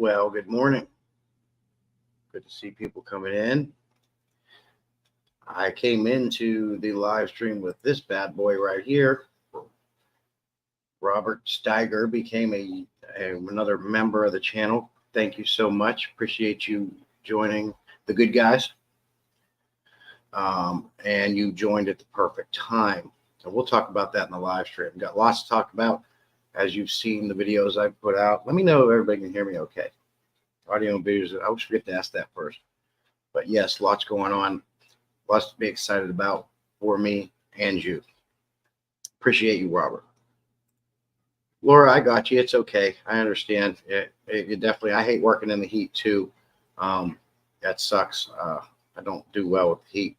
Well, good morning. Good to see people coming in. I came into the live stream with this bad boy right here. Robert Steiger became another member of the channel. Thank you so much. Appreciate you joining the good guys. And you joined at the perfect time. So we'll talk about that in the live stream. We've got lots to talk about. As you've seen the videos I've put out, let me know if everybody can hear me okay. Audio and videos, I always forget to ask that first. But yes, lots going on. Lots to be excited about for me and you. Appreciate you, Robert. Laura, I got you. It's okay. I understand. It definitely, I hate working in the heat too. That sucks. I don't do well with heat.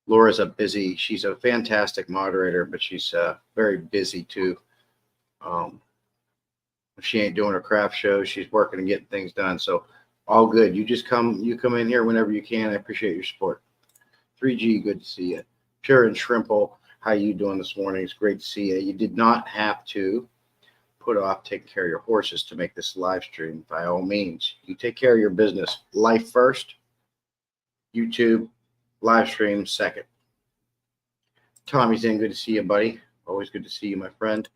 Laura's she's a fantastic moderator, but she's very busy too. She ain't doing her craft show. She's working and getting things done. So all good. You come in here whenever you can. I appreciate your support. 3G, good to see you. Pure and Shrimple, how you doing this morning? It's great to see you. You did not have to put off taking care of your horses to make this live stream. By all means, you take care of your business. Life first, YouTube, live stream second. Tommy's in. Good to see you, buddy. Always good to see you, my friend.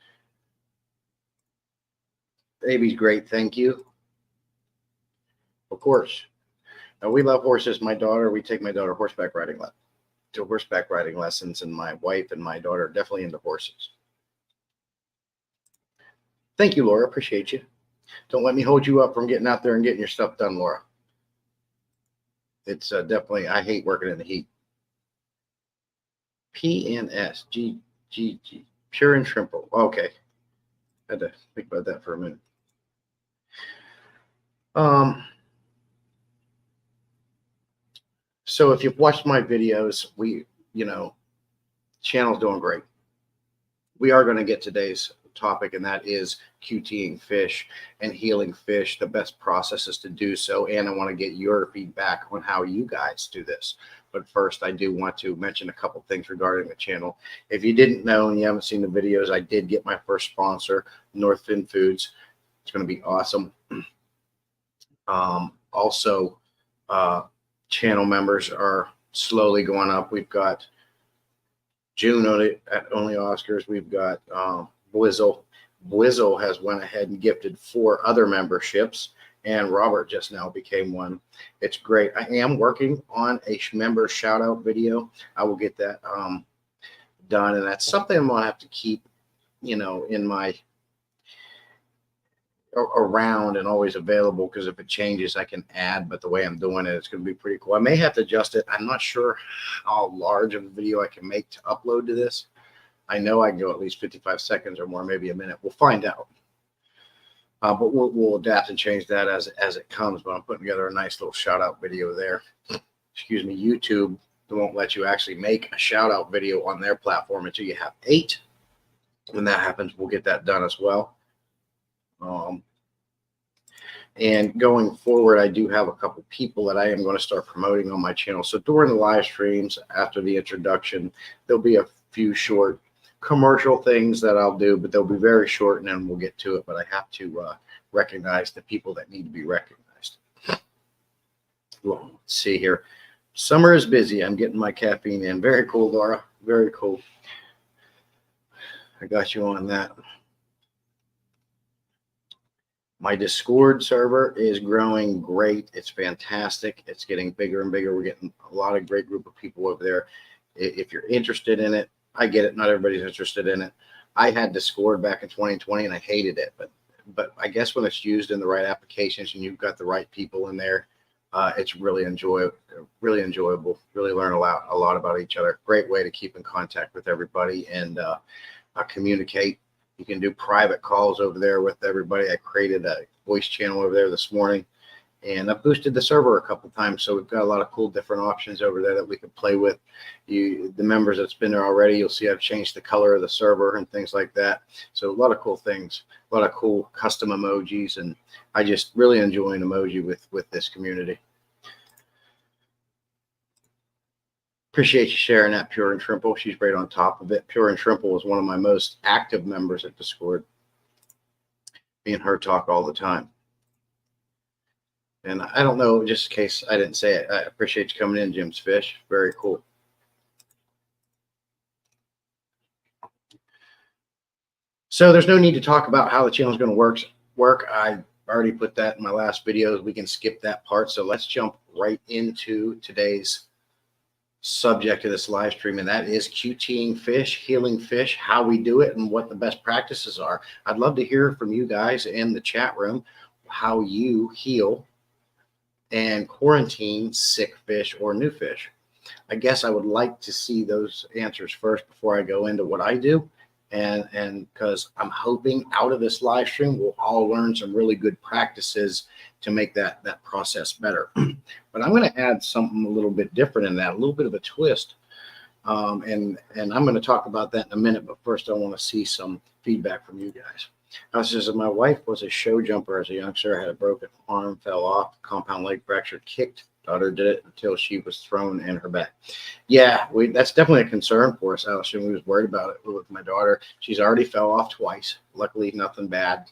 Baby's great. Thank you. Of course. Now, we love horses. We take my daughter horseback riding lessons, and my wife and my daughter are definitely into horses. Thank you, Laura. Appreciate you. Don't let me hold you up from getting out there and getting your stuff done, Laura. It's definitely, I hate working in the heat. PNS, G, Pure and Shrimple. Okay. Had to think about that for a minute. So if you've watched my videos, channel's doing great. We are going to get today's topic, and that is QTing fish and healing fish, the best processes to do so. And I want to get your feedback on how you guys do this. But first, I do want to mention a couple things regarding the channel. If you didn't know and you haven't seen the videos, I did get my first sponsor, Northfin Foods. It's going to be awesome. Also, channel members are slowly going up. We've got June at Only Oscars. We've got Blizzle. Blizzle has went ahead and gifted 4 other memberships, and Robert just now became one. It's great. I am working on a member shout out video. I will get that done, and that's something I'm gonna have to keep, in my around and always available, because if it changes I can add, but the way I'm doing it, it's going to be pretty cool. I may have to adjust it. I'm not sure how large of a video I can make to upload to this. I know I can go at least 55 seconds or more, maybe a minute. We'll find out. But we'll adapt and change that as it comes. But I'm putting together a nice little shout out video there. Excuse me. YouTube won't let you actually make a shout out video on their platform until you have 8. When that happens, we'll get that done as well. And going forward, I do have a couple people that I am going to start promoting on my channel. So during the live streams, after the introduction, there'll be a few short commercial things that I'll do, but they'll be very short, and then we'll get to it. But I have to recognize the people that need to be recognized. Well, let's see here. Summer is busy. I'm getting my caffeine in. Very cool, Laura. Very cool. I got you on that. My Discord server is growing great. It's fantastic. It's getting bigger and bigger. We're getting a lot of great group of people over there. If you're interested in it, I get it. Not everybody's interested in it. I had Discord back in 2020 and I hated it, but I guess when it's used in the right applications and you've got the right people in there, it's really enjoyable. Really learn a lot about each other. Great way to keep in contact with everybody and communicate. You can do private calls over there with everybody. I created a voice channel over there this morning, and I boosted the server a couple times. So we've got a lot of cool different options over there that we can play with. The members that's been there already, you'll see I've changed the color of the server and things like that. So a lot of cool things, a lot of cool custom emojis, and I just really enjoy an emoji with this community. Appreciate you sharing that, Pure and Shrimple. She's right on top of it. Pure and Shrimple is one of my most active members at Discord. Me and her talk all the time. And I don't know, just in case I didn't say it, I appreciate you coming in, Jim's Fish. Very cool. So there's no need to talk about how the channel is going to work. I already put that in my last videos. We can skip that part. So let's jump right into today's subject of this live stream, and that is QTing fish, healing fish, how we do it, and what the best practices are. I'd love to hear from you guys in the chat room how you heal and quarantine sick fish or new fish. I guess I would like to see those answers first before I go into what I do. And because I'm hoping out of this live stream, we'll all learn some really good practices to make that process better. But I'm going to add something a little bit different in that, a little bit of a twist. And I'm going to talk about that in a minute. But first, I want to see some feedback from you guys. I says, my wife was a show jumper as a youngster, had a broken arm, fell off, compound leg fracture, kicked. Daughter did it until she was thrown in her back. Yeah, that's definitely a concern for us, Allison. We was worried about it with my daughter. She's already fell off twice. Luckily, nothing bad.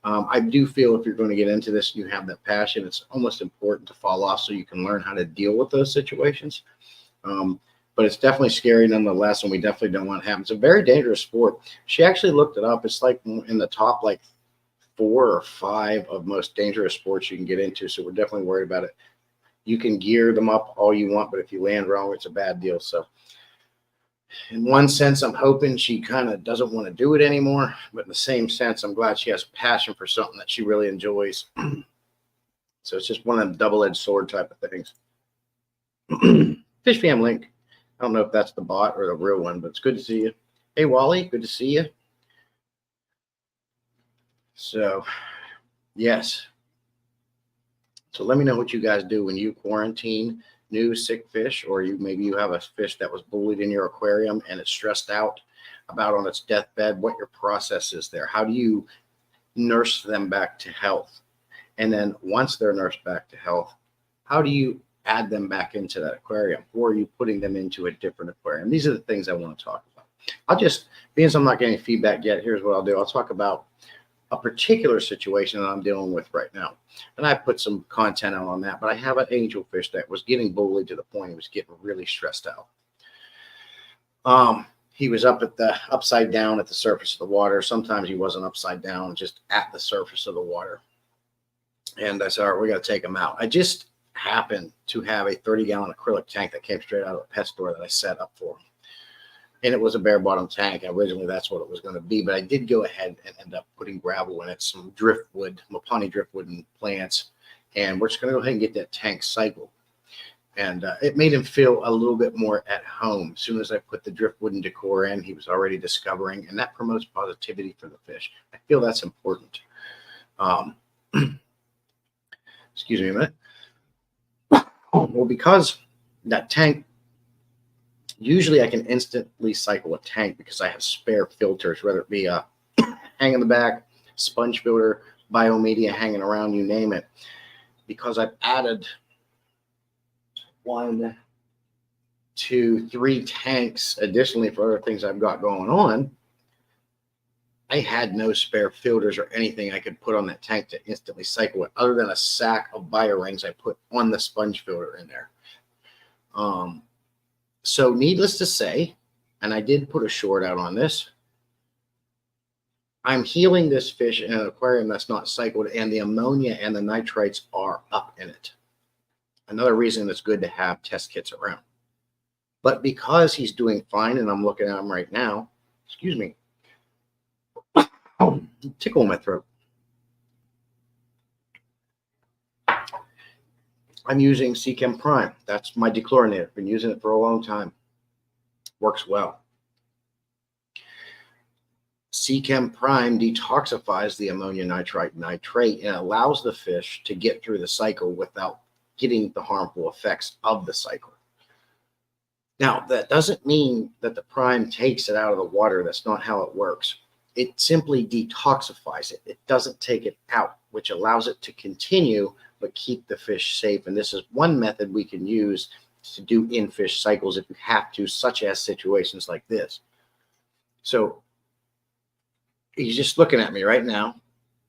I do feel if you're going to get into this, you have that passion. It's almost important to fall off so you can learn how to deal with those situations. But it's definitely scary nonetheless, and we definitely don't want it to happen. It's a very dangerous sport. She actually looked it up. It's like in the top like 4 or 5 of most dangerous sports you can get into. So we're definitely worried about it. You can gear them up all you want, but if you land wrong, it's a bad deal. So in one sense, I'm hoping she kind of doesn't want to do it anymore. But in the same sense, I'm glad she has a passion for something that she really enjoys. So it's just one of them double-edged sword type of things. Fish Fam Link. I don't know if that's the bot or the real one, but it's good to see you. Hey, Wally, good to see you. So, yes. So let me know what you guys do when you quarantine new sick fish, or maybe you have a fish that was bullied in your aquarium and it's stressed out about on its deathbed, what your process is there. How do you nurse them back to health? And then once they're nursed back to health, how do you add them back into that aquarium, or are you putting them into a different aquarium? These are the things I want to talk about. I'll just, being I'm not getting feedback yet, here's what I'll do. I'll talk about a particular situation that I'm dealing with right now. And I put some content out on that, but I have an angelfish that was getting bullied to the point he was getting really stressed out. He was upside down at the surface of the water. Sometimes he wasn't upside down, just at the surface of the water. And I said, all right, we got to take him out. I just happened to have a 30-gallon acrylic tank that came straight out of a pet store that I set up for him. And it was a bare bottom tank. Originally, that's what it was going to be. But I did go ahead and end up putting gravel in it, some driftwood, Mopani driftwood and plants. And we're just going to go ahead and get that tank cycled. And it made him feel a little bit more at home. As soon as I put the driftwood and decor in, he was already discovering. And that promotes positivity for the fish. I feel that's important. Excuse me a minute. Well, because that tank, usually I can instantly cycle a tank because I have spare filters, whether it be a hang in the back, sponge filter, biomedia hanging around, you name it. Because I've added 1 to 3 tanks additionally for other things I've got going on, I had no spare filters or anything I could put on that tank to instantly cycle it, other than a sack of bio rings I put on the sponge filter in there. So needless to say, and I did put a short out on this, I'm healing this fish in an aquarium that's not cycled, and the ammonia and the nitrites are up in it. Another reason it's good to have test kits around. But because he's doing fine, and I'm looking at him right now, excuse me, tickle in my throat. I'm using Seachem Prime. That's my dechlorinator. Been using it for a long time. Works well. Seachem Prime detoxifies the ammonia nitrite nitrate and allows the fish to get through the cycle without getting the harmful effects of the cycle. Now, that doesn't mean that the Prime takes it out of the water. That's not how it works. It simply detoxifies it. It doesn't take it out, which allows it to continue but keep the fish safe. And this is one method we can use to do in-fish cycles if you have to, such as situations like this. So he's just looking at me right now.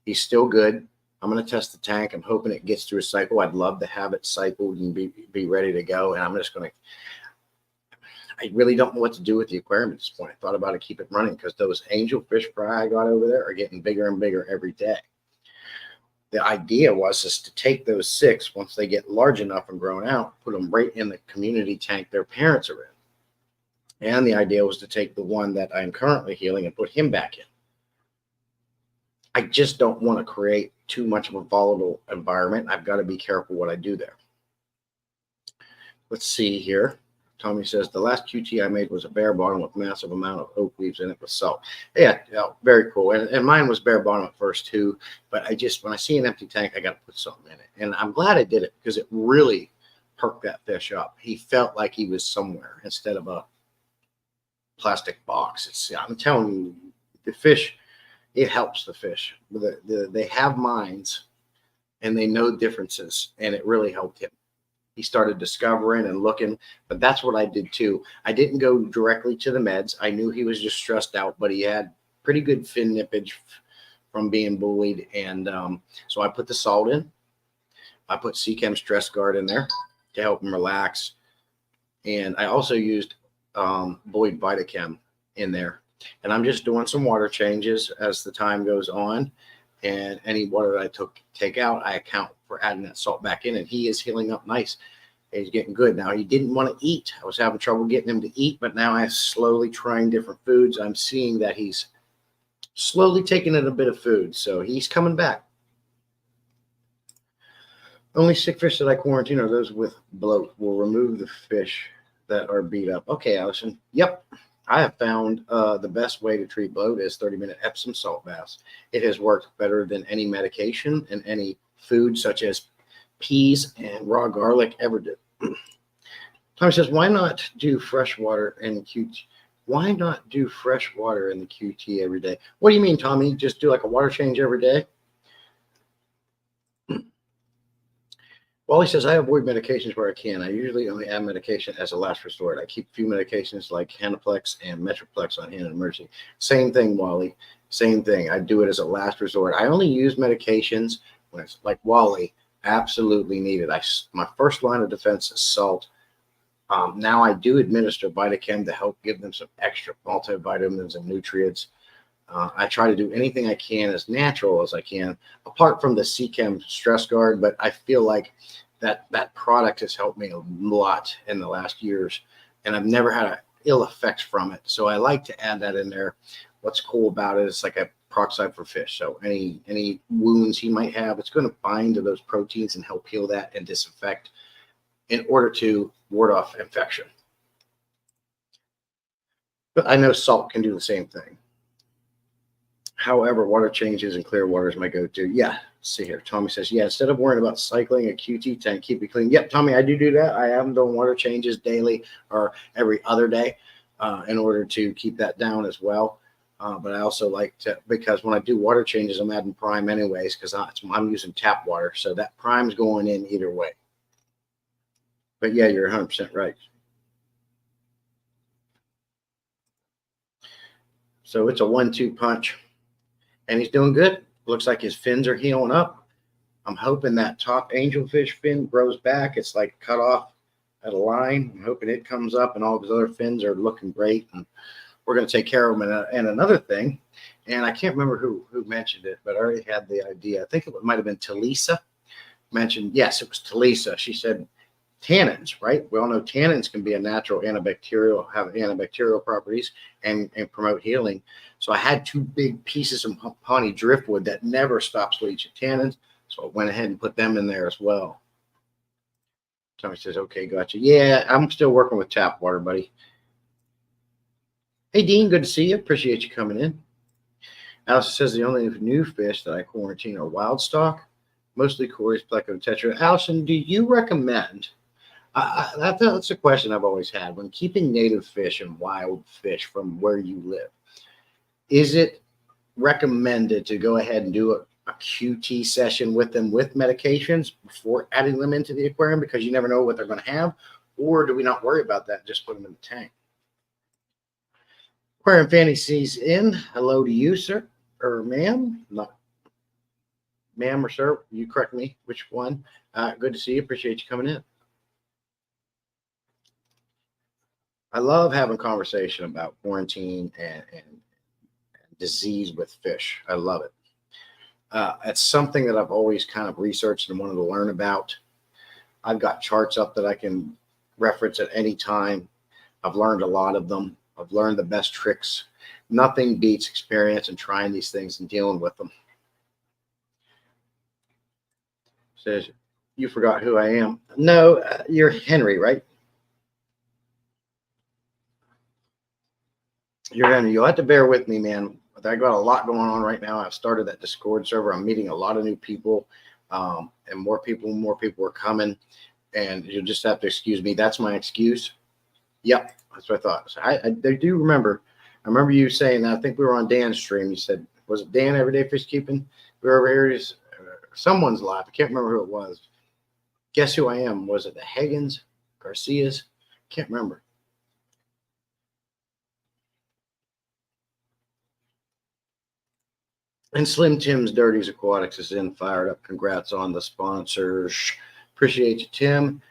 He's still good. I'm going to test the tank. I'm hoping it gets through a cycle. I'd love to have it cycled and be ready to go. And I'm just going to, I really don't know what to do with the aquarium at this point. I thought about it, keep it running, because those angelfish fry I got over there are getting bigger and bigger every day. The idea was is to take those 6, once they get large enough and grown out, put them right in the community tank their parents are in. And the idea was to take the one that I'm currently healing and put him back in. I just don't want to create too much of a volatile environment. I've got to be careful what I do there. Let's see here. Tommy says, the last QT I made was a bare bottom with massive amount of oak leaves in it with salt. Yeah, very cool. And mine was bare bottom at first too. But when I see an empty tank, I got to put something in it. And I'm glad I did it, because it really perked that fish up. He felt like he was somewhere instead of a plastic box. I'm telling you, the fish, it helps the fish. They have minds and they know differences, and it really helped him. He started discovering and looking, but that's what I did too. I didn't go directly to the meds. I knew he was just stressed out, but he had pretty good fin nippage from being bullied. And so I put the salt in. I put Seachem Stress Guard in there to help him relax. And I also used Boyd Vitachem in there. And I'm just doing some water changes as the time goes on. And any water that I take out, I account for adding that salt back in. And he is healing up nice. He's getting good. Now, he didn't want to eat. I was having trouble getting him to eat, but now I'm slowly trying different foods. I'm seeing that he's slowly taking in a bit of food. So he's coming back. Only sick fish that I quarantine are those with bloat. We'll remove the fish that are beat up. Okay, Allison. Yep. I have found the best way to treat bloat is 30-minute Epsom salt baths. It has worked better than any medication and any food such as peas and raw garlic ever did. Tommy says, why not do fresh water in QT? Why not do fresh water in the QT every day? What do you mean, Tommy? Just do like a water change every day? Wally says, I avoid medications where I can. I usually only add medication as a last resort. I keep a few medications like Hanaplex and Metroplex on hand in emergency. Same thing, Wally. Same thing. I do it as a last resort. I only use medications when it's like Wally, absolutely needed. My first line of defense is salt. Now I do administer Vitachem to help give them some extra multivitamins and nutrients. I try to do anything I can as natural as I can, apart from the Seachem Stress Guard, but I feel like that product has helped me a lot in the last years, and I've never had ill effects from it. So I like to add that in there. What's cool about it is like a peroxide for fish. So any wounds he might have, it's going to bind to those proteins and help heal that and disinfect in order to ward off infection. But I know salt can do the same thing. However, water changes and clear water is my go-to. Yeah, see here. Tommy says, yeah, instead of worrying about cycling a QT tank, keep it clean. Yep, Tommy, I do that. I am doing water changes daily or every other day in order to keep that down as well. But I also like to, because when I do water changes, I'm adding prime anyways, because I'm using tap water. So that prime's going in either way. But yeah, you're 100% right. So it's a 1-2 punch. And he's doing good. Looks like his fins are healing up. I'm hoping that top angelfish fin grows back. It's like cut off at a line. I'm hoping it comes up and all of his other fins are looking great. And we're going to take care of them. And another thing, and I can't remember who mentioned it, but I already had the idea. I think it might have been Talisa mentioned. Yes, it was Talisa. She said tannins, right? We all know tannins can be a natural antibacterial, have antibacterial properties and promote healing. So I had 2 big pieces of Pawnee driftwood that never stops leaching tannins. So I went ahead and put them in there as well. Tommy says, okay, gotcha. Yeah, I'm still working with tap water, buddy. Hey, Dean, good to see you. Appreciate you coming in. Alice says the only new fish that I quarantine are wild stock, mostly Corey's pleco tetra. Allison, do you recommend, that's a question I've always had, when keeping native fish and wild fish from where you live, is it recommended to go ahead and do a QT session with them with medications before adding them into the aquarium, because you never know what they're going to have? Or do we not worry about that and just put them in the tank? Aquarium Fantasies in. Hello to you, sir or ma'am. No. ma'am or sir, you correct me, which one? Good to see you. Appreciate you coming in. I love having conversation about quarantine and disease with fish. I love it. It's something that I've always kind of researched and wanted to learn about. I've got charts up that I can reference at any time. I've learned a lot of them. I've learned the best tricks. Nothing beats experience and trying these things and dealing with them. Says, you forgot who I am. No, you're Henry, right? You're Henry. You'll have to bear with me, man. I got a lot going on right now. I've started that Discord server. I'm meeting a lot of new people, and more people are coming. And you'll just have to excuse me. That's my excuse. Yep, that's what I thought. So I do remember. I remember you saying that. I think we were on Dan's stream. You said, was it Dan Everyday Fish Keeping? We were over here. Someone's live. I can't remember who it was. Guess who I am? Was it the Hagens, Garcias? Can't remember. And Slim Tim's Dirties Aquatics is in, fired up. Congrats on the sponsors. Appreciate you, Tim.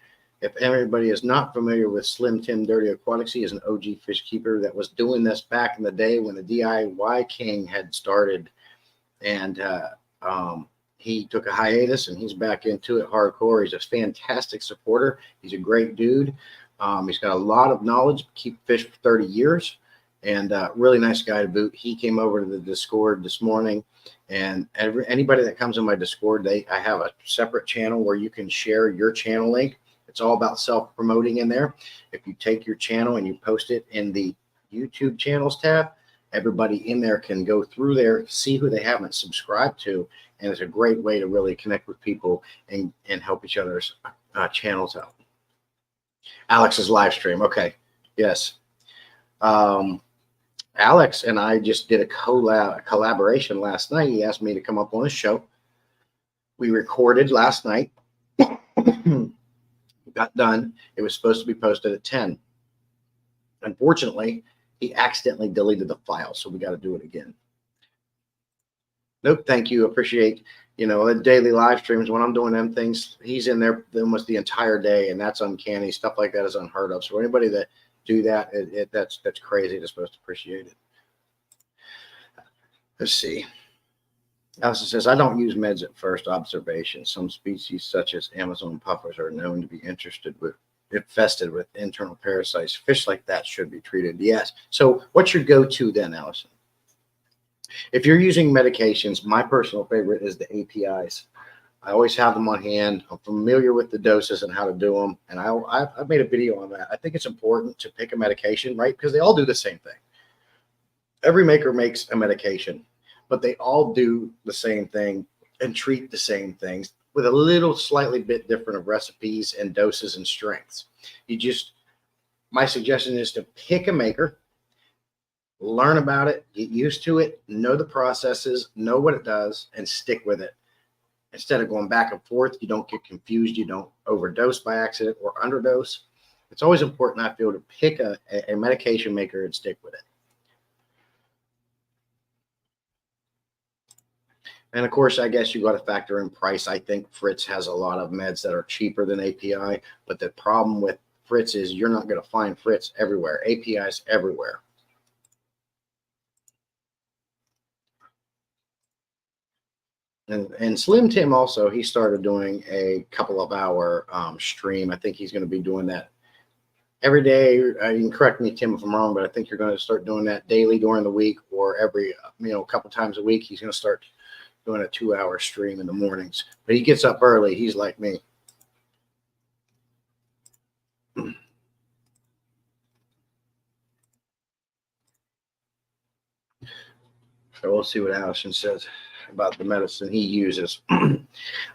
If everybody is not familiar with Slim Tim Dirty Aquatics, he is an OG fish keeper that was doing this back in the day when the DIY King had started. And he took a hiatus, and he's back into it hardcore. He's a fantastic supporter. He's a great dude. He's got a lot of knowledge, keep fish for 30 years, and really nice guy to boot. He came over to the Discord this morning, and anybody that comes in my Discord, I have a separate channel where you can share your channel link. It's all about self-promoting in there. If you take your channel and you post it in the YouTube channels tab, everybody in there can go through there, see who they haven't subscribed to, and it's a great way to really connect with people and help each other's channels out. Alex's live stream. Okay. Yes. Alex and I just did a collaboration last night. He asked me to come up on his show. We recorded last night. Got done. It was supposed to be posted at 10. Unfortunately, he accidentally deleted the file, so we got to do it again. Nope, thank you. Appreciate, the daily live streams. When I'm doing them things, he's in there almost the entire day, and that's uncanny. Stuff like that is unheard of. So anybody that do that, that's crazy. They're supposed to appreciate it. Let's see. Allison says, I don't use meds at first observation. Some species, such as Amazon puffers, are known to be infested with internal parasites. Fish like that should be treated. Yes. So what's your go-to then, Allison? If you're using medications, my personal favorite is the APIs. I always have them on hand. I'm familiar with the doses and how to do them. And I've made a video on that. I think it's important to pick a medication, right? Because they all do the same thing. Every maker makes a medication, but they all do the same thing and treat the same things with a little slightly bit different of recipes and doses and strengths. My suggestion is to pick a maker, learn about it, get used to it, know the processes, know what it does, and stick with it. Instead of going back and forth, you don't get confused, you don't overdose by accident or underdose. It's always important, I feel, to pick a medication maker and stick with it. And of course, I guess you got to factor in price. I think Fritz has a lot of meds that are cheaper than API, but the problem with Fritz is you're not going to find Fritz everywhere. API's everywhere. And Slim Tim also, he started doing a couple of hour stream. I think he's going to be doing that every day. You can correct me, Tim, if I'm wrong, but I think you're going to start doing that daily during the week, or every couple times a week. He's going to start doing a 2-hour stream in the mornings. But he gets up early. He's like me. So we'll see what Allison says about the medicine he uses. I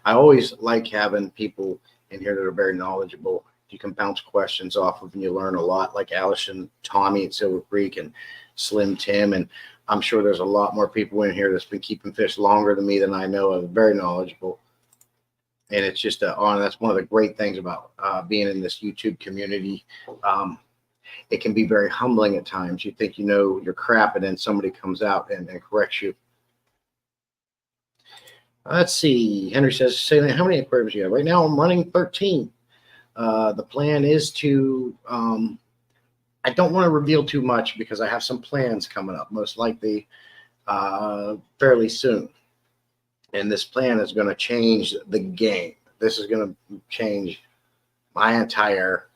always like having people in here that are very knowledgeable. You can bounce questions off of and you learn a lot, like Allison, Tommy at Silver Creek, and Slim Tim. And I'm sure there's a lot more people in here that's been keeping fish longer than me than I know of, very knowledgeable. And it's just that's one of the great things about being in this YouTube community. It can be very humbling at times. You think you know your crap, and then somebody comes out and corrects you. Let's see. Henry says, Salient, how many aquariums do you have? Right now I'm running 13. The plan is to, I don't want to reveal too much because I have some plans coming up, most likely fairly soon. And this plan is going to change the game. This is going to change my entire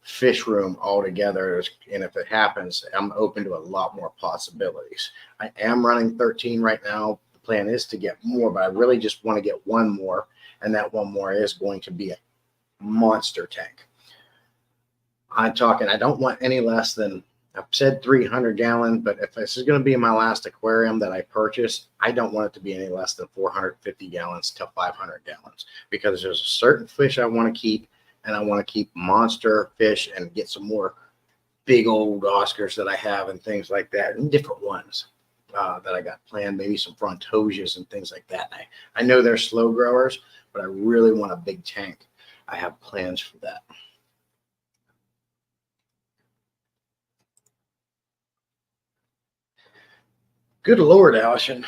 fish room altogether. And if it happens, I'm open to a lot more possibilities. I am running 13 right now. The plan is to get more, but I really just want to get one more. And that one more is going to be a monster tank. I'm talking, I don't want any less than, I've said 300 gallon, but if this is going to be my last aquarium that I purchase, I don't want it to be any less than 450 gallons to 500 gallons because there's a certain fish I want to keep, and I want to keep monster fish and get some more big old Oscars that I have and things like that, and different ones that I got planned, maybe some Frontosias and things like that. I know they're slow growers, but I really want a big tank. I have plans for that. Good Lord, Allison.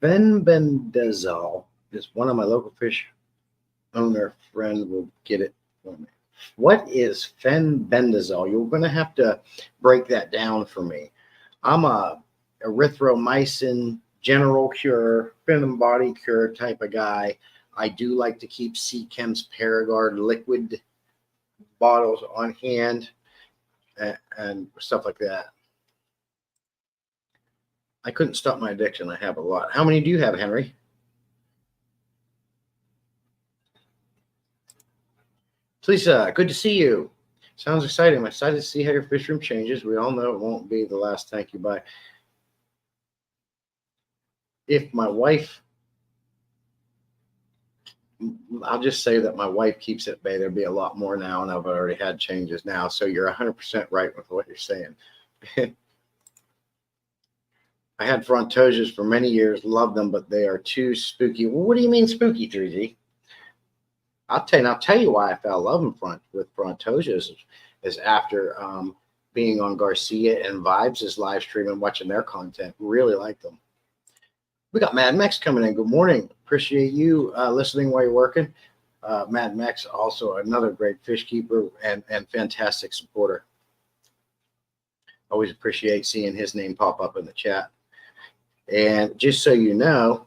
Fenbendazole is one of my local fish owner friend will get it for me. What is fenbendazole? You're going to have to break that down for me. I'm a erythromycin general cure, venom body cure type of guy. I do like to keep Seachem's Paragard liquid bottles on hand and stuff like that. I couldn't stop my addiction. I have a lot. How many do you have, Henry? Lisa, good to see you. Sounds exciting. I'm excited to see how your fish room changes. We all know it won't be the last tank you buy. If my wife, I'll just say that my wife keeps it at bay, there'll be a lot more now, and I've already had changes now. So you're 100% right with what you're saying. I had Frontosias for many years, loved them, but they are too spooky. Well, what do you mean spooky, 3G? I'll tell you why I fell in love with Frontosias is after being on Garcia and Vibes' live stream and watching their content. Really like them. We got Mad Mex coming in. Good morning. Appreciate you listening while you're working. Mad Mex, also another great fish keeper and fantastic supporter. Always appreciate seeing his name pop up in the chat. And just so you know,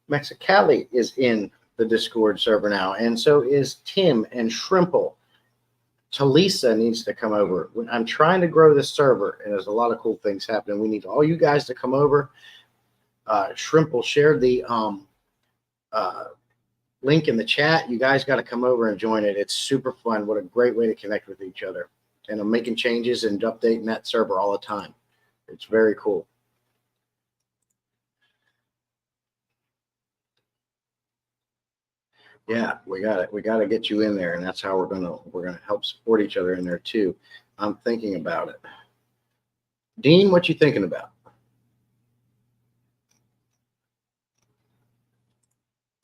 Mexicali is in the Discord server now, and so is Tim and Shrimple. Talisa needs to come over. I'm trying to grow this server, and there's a lot of cool things happening. We need all you guys to come over. Shrimple shared the link in the chat. You guys got to come over and join it. It's super fun. What a great way to connect with each other. And I'm making changes and updating that server all the time. It's very cool. Yeah, we got it. We got to get you in there, and that's how we're gonna help support each other in there too. I'm thinking about it. Dean, what you thinking about?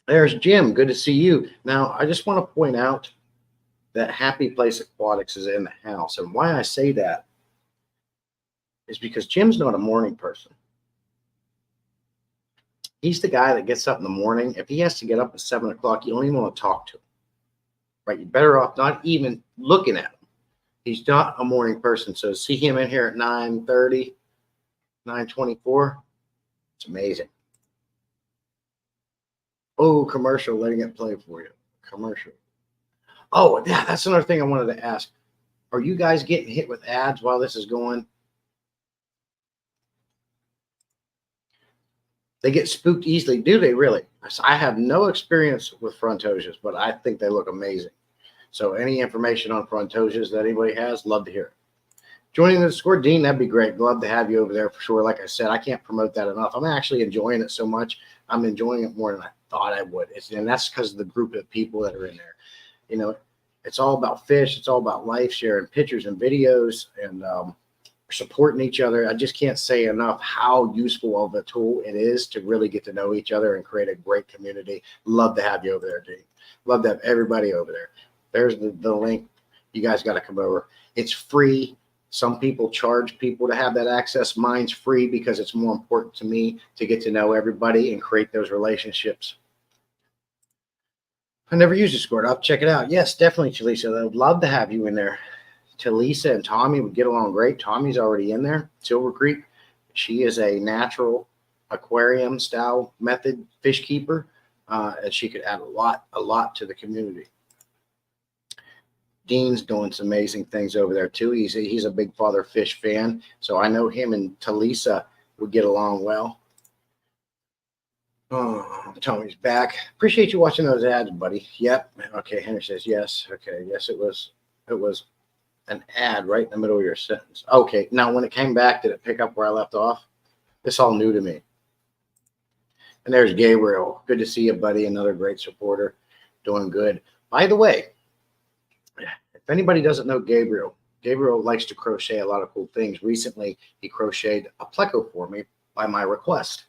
There's Jim. Good to see you. Now, I just want to point out that Happy Place Aquatics is in the house, and why I say that is because Jim's not a morning person. He's the guy that gets up in the morning. If he has to get up at 7 o'clock, you don't even want to talk to him. Right? You're better off not even looking at him. He's not a morning person. So see him in here at 9:30, 9:24. It's amazing. Oh, commercial, letting it play for you. Commercial. Oh, yeah, that's another thing I wanted to ask. Are you guys getting hit with ads while this is going? They get spooked easily. Do they really? I have no experience with Frontosias, but I think they look amazing. So any information on Frontosias that anybody has, love to hear it. Joining the Discord, Dean, that'd be great. Love to have you over there for sure. Like I said, I can't promote that enough. I'm actually enjoying it so much. I'm enjoying it more than I thought I would. And that's because of the group of people that are in there. You know, it's all about fish. It's all about life, sharing pictures and videos and supporting each other. I just can't say enough how useful of a tool it is to really get to know each other and create a great community. Love to have you over there, Dean. Love to have everybody over there. There's the link. You guys got to come over. It's free. Some people charge people to have that access. Mine's free because it's more important to me to get to know everybody and create those relationships. I never used Discord. I'll check it out. Yes, definitely, Talisa. I'd love to have you in there. Talisa and Tommy would get along great. Tommy's already in there. Silver Creek. She is a natural aquarium style method fish keeper, and she could add a lot to the community. Dean's doing some amazing things over there too. He's a big Father Fish fan, so I know him and Talisa would get along well. Oh, Tommy's back. Appreciate you watching those ads, buddy. Yep. Okay, Henry says yes. Okay, yes, it was an ad right in the middle of your sentence. Okay, now when it came back, did it pick up where I left off? It's all new to me. And there's Gabriel. Good to see you, buddy. Another great supporter. Doing good. By the way, if anybody doesn't know Gabriel, Gabriel likes to crochet a lot of cool things. Recently, he crocheted a pleco for me by my request.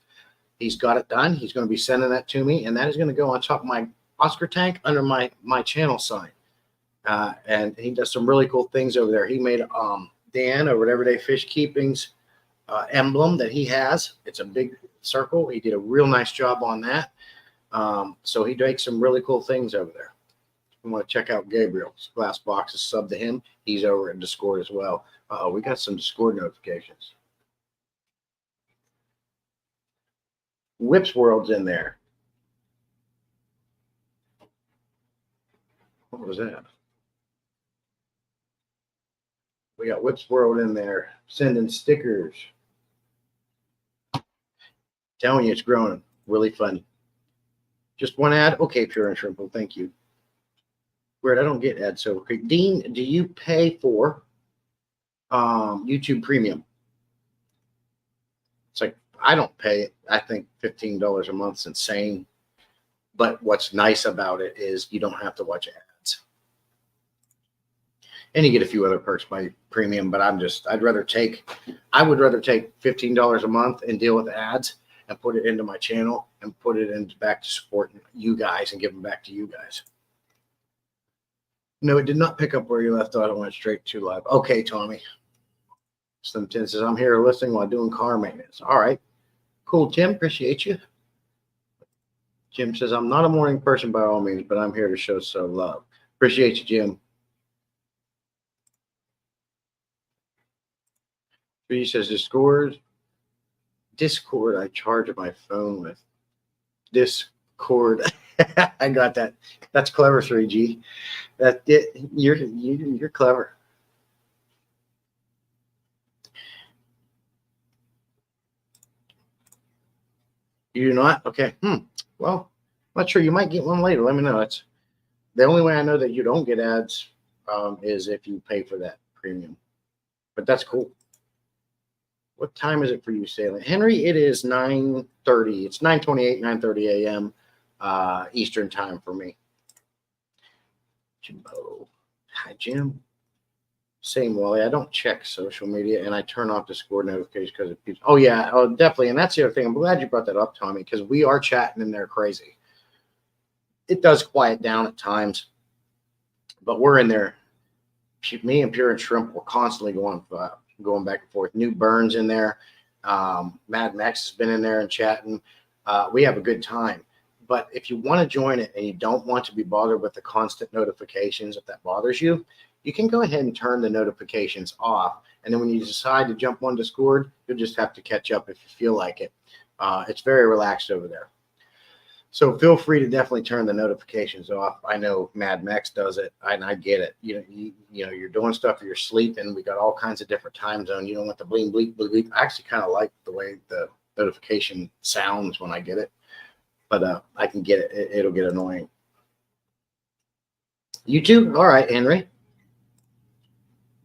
He's got it done. He's going to be sending that to me, and that is going to go on top of my Oscar tank under my channel sign. And he does some really cool things over there. He made Dan over at Everyday Fish Keeping's emblem that he has. It's a big circle. He did a real nice job on that. So he makes some really cool things over there. You want to check out Gabriel's Glass Box is sub to him. He's over in Discord as well. We got some Discord notifications. Whips World's in there. What was that? We got Whips World in there sending stickers. Telling you it's growing. Really fun. Just one ad? Okay, Pure and Shrimple. Thank you. Weird, I don't get ads. So, okay. Dean, do you pay for YouTube Premium? It's like, I don't pay it. I think $15 a month is insane. But what's nice about it is you don't have to watch ads. And you get a few other perks by premium, but I would rather take $15 a month and deal with ads and put it into my channel and put it into back to supporting you guys and give them back to you guys. No, it did not pick up where you left off. It went straight to live. Okay, Tommy. Slim 10 says, I'm here listening while doing car maintenance. All right. Cool, Tim. Appreciate you. Jim says, I'm not a morning person by all means, but I'm here to show some love. Appreciate you, Jim. He says, Discord, I charge my phone with. Discord. I got that. That's clever, 3G. You're clever. You do not? Okay. Well, I'm not sure. You might get one later. Let me know. It's the only way I know that you don't get ads is if you pay for that premium. But that's cool. What time is it for you, Salem? Henry, it is 9:30. It's 9:28, 9:30 a.m. Eastern time for me. Jimbo. Hi, Jim. Same, Wally. I don't check social media, and I turn off Discord notifications because of people. Oh, yeah. Oh, definitely. And that's the other thing. I'm glad you brought that up, Tommy, because we are chatting in there crazy. It does quiet down at times, but we're in there. Me and Pure and Shrimp were constantly going back and forth. New Burns in there. Mad Max has been in there and chatting. We have a good time. But if you want to join it and you don't want to be bothered with the constant notifications, if that bothers you, you can go ahead and turn the notifications off. And then when you decide to jump on Discord, you'll just have to catch up if you feel like it. It's very relaxed over there. So feel free to definitely turn the notifications off. I know Mad Max does it, and I get it. You know, you're doing stuff, you're sleeping. We got all kinds of different time zones. You don't want the bling, bleep, bleep, bleep. I actually kind of like the way the notification sounds when I get it, but I can get it. It'll get annoying. YouTube? All right, Henry.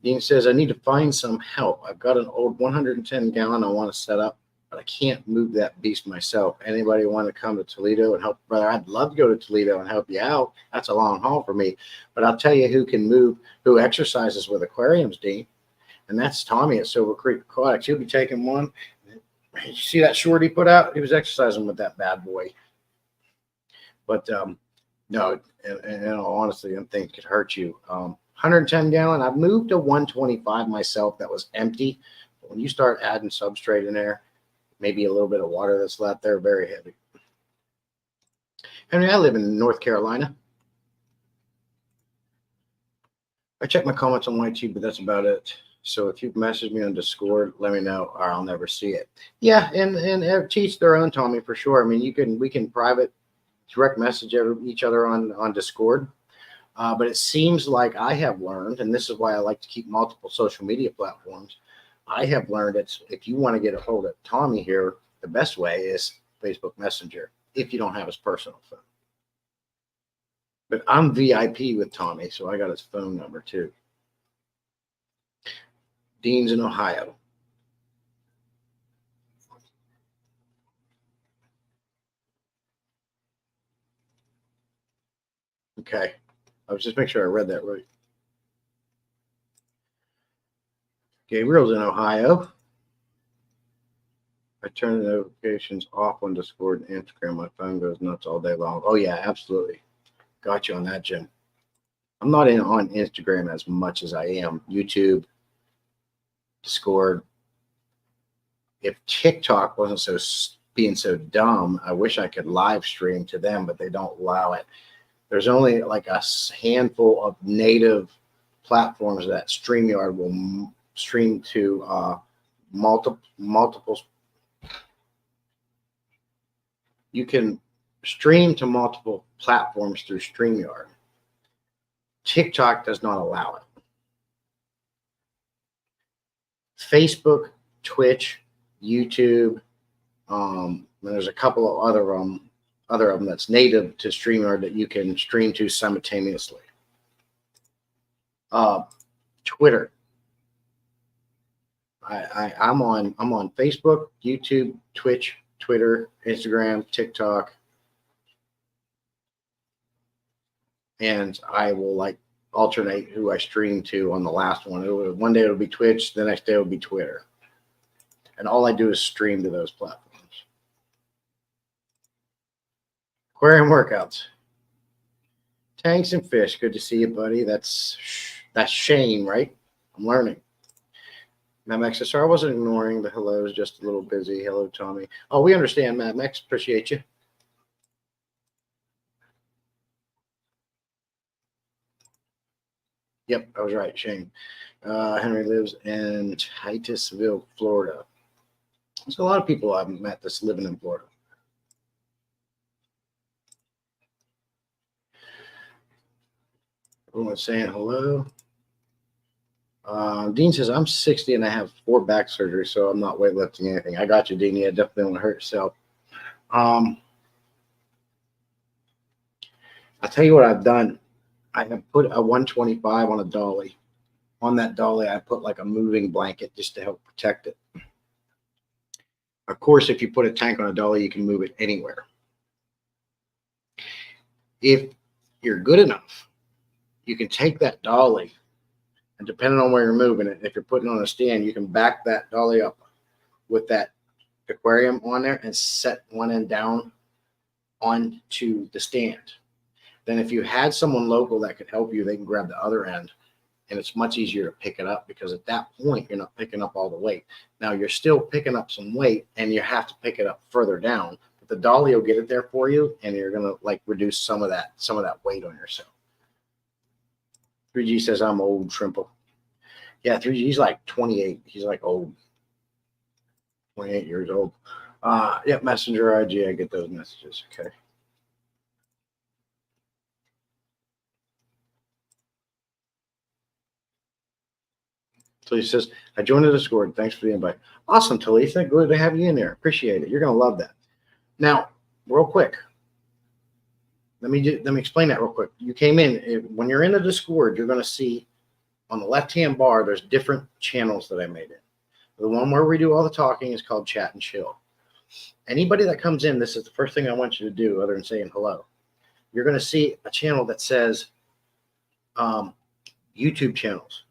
Dean says, I need to find some help. I've got an old 110 gallon I want to set up, but I can't move that beast myself. Anybody want to come to Toledo and help? Brother, I'd love to go to Toledo and help you out. That's a long haul for me. But I'll tell you who can move, who exercises with aquariums, Dean. And that's Tommy at Silver Creek Aquatics. He'll be taking one. You see that short he put out? He was exercising with that bad boy. But no, and honestly, them things could hurt you. 110 gallon. I've moved to 125 myself that was empty. But when you start adding substrate in there, maybe a little bit of water that's left there, very heavy. Henry, I live in North Carolina. I check my comments on YT, but that's about it. So if you message me on Discord, let me know, or I'll never see it. Yeah, and teach their own, Tommy, for sure. I mean, we can private direct message each other on Discord. But it seems like I have learned, and this is why I like to keep multiple social media platforms. I have learned it's if you want to get a hold of Tommy here, the best way is Facebook Messenger if you don't have his personal phone. But I'm VIP with Tommy, so I got his phone number too. Dean's in Ohio. Okay. I was just making sure I read that right. Gabriel's in Ohio. I turn the notifications off on Discord and Instagram. My phone goes nuts all day long. Oh, yeah, absolutely. Got you on that, Jim. I'm not on Instagram as much as I am YouTube, Discord. If TikTok wasn't being so dumb, I wish I could live stream to them, but they don't allow it. There's only like a handful of native platforms that StreamYard will stream to multiple. You can stream to multiple platforms through StreamYard. TikTok does not allow it. Facebook, Twitch, YouTube, and there's a couple of other of them that's native to StreamYard that you can stream to simultaneously. Twitter. I'm on Facebook, YouTube, Twitch, Twitter, Instagram, TikTok, and I will like alternate who I stream to on the last one. One day it'll be Twitch, the next day it'll be Twitter, and all I do is stream to those platforms. Aquarium workouts, tanks and fish. Good to see you, buddy. That's Shane, right? I'm learning. Matt Max says, sorry, I wasn't ignoring the hellos, just a little busy. Hello, Tommy. Oh, we understand, Matt Max. Appreciate you. Yep, I was right, Shane. Henry lives in Titusville, Florida. There's a lot of people I've met that's living in Florida. Everyone's saying hello. Dean says, I'm 60 and I have 4 back surgeries, so I'm not weightlifting anything. I got you, Dean. Yeah, definitely don't want to hurt yourself. I'll tell you what I've done. I have put a 125 on a dolly. On that dolly, I put like a moving blanket just to help protect it. Of course, if you put a tank on a dolly, you can move it anywhere. If you're good enough, you can take that dolly, and depending on where you're moving it, if you're putting it on a stand, you can back that dolly up with that aquarium on there and set one end down onto the stand. Then if you had someone local that could help you, they can grab the other end, and it's much easier to pick it up because at that point, you're not picking up all the weight. Now, you're still picking up some weight, and you have to pick it up further down, but the dolly will get it there for you, and you're going to like reduce some of that weight on yourself. 3G says, I'm old, Trimple. Yeah, 3G's like 28. He's like old. 28 years old. Yep, Messenger IG, I get those messages. Okay. Talisa says, I joined the Discord. Thanks for the invite. Awesome, Talisa. Good to have you in there. Appreciate it. You're going to love that. Now, real quick, let me explain that real quick. You came in. When you're in the Discord, you're going to see on the left-hand bar, there's different channels that I made it. The one where we do all the talking is called Chat and Chill. Anybody that comes in, this is the first thing I want you to do other than saying hello. You're going to see a channel that says YouTube channels.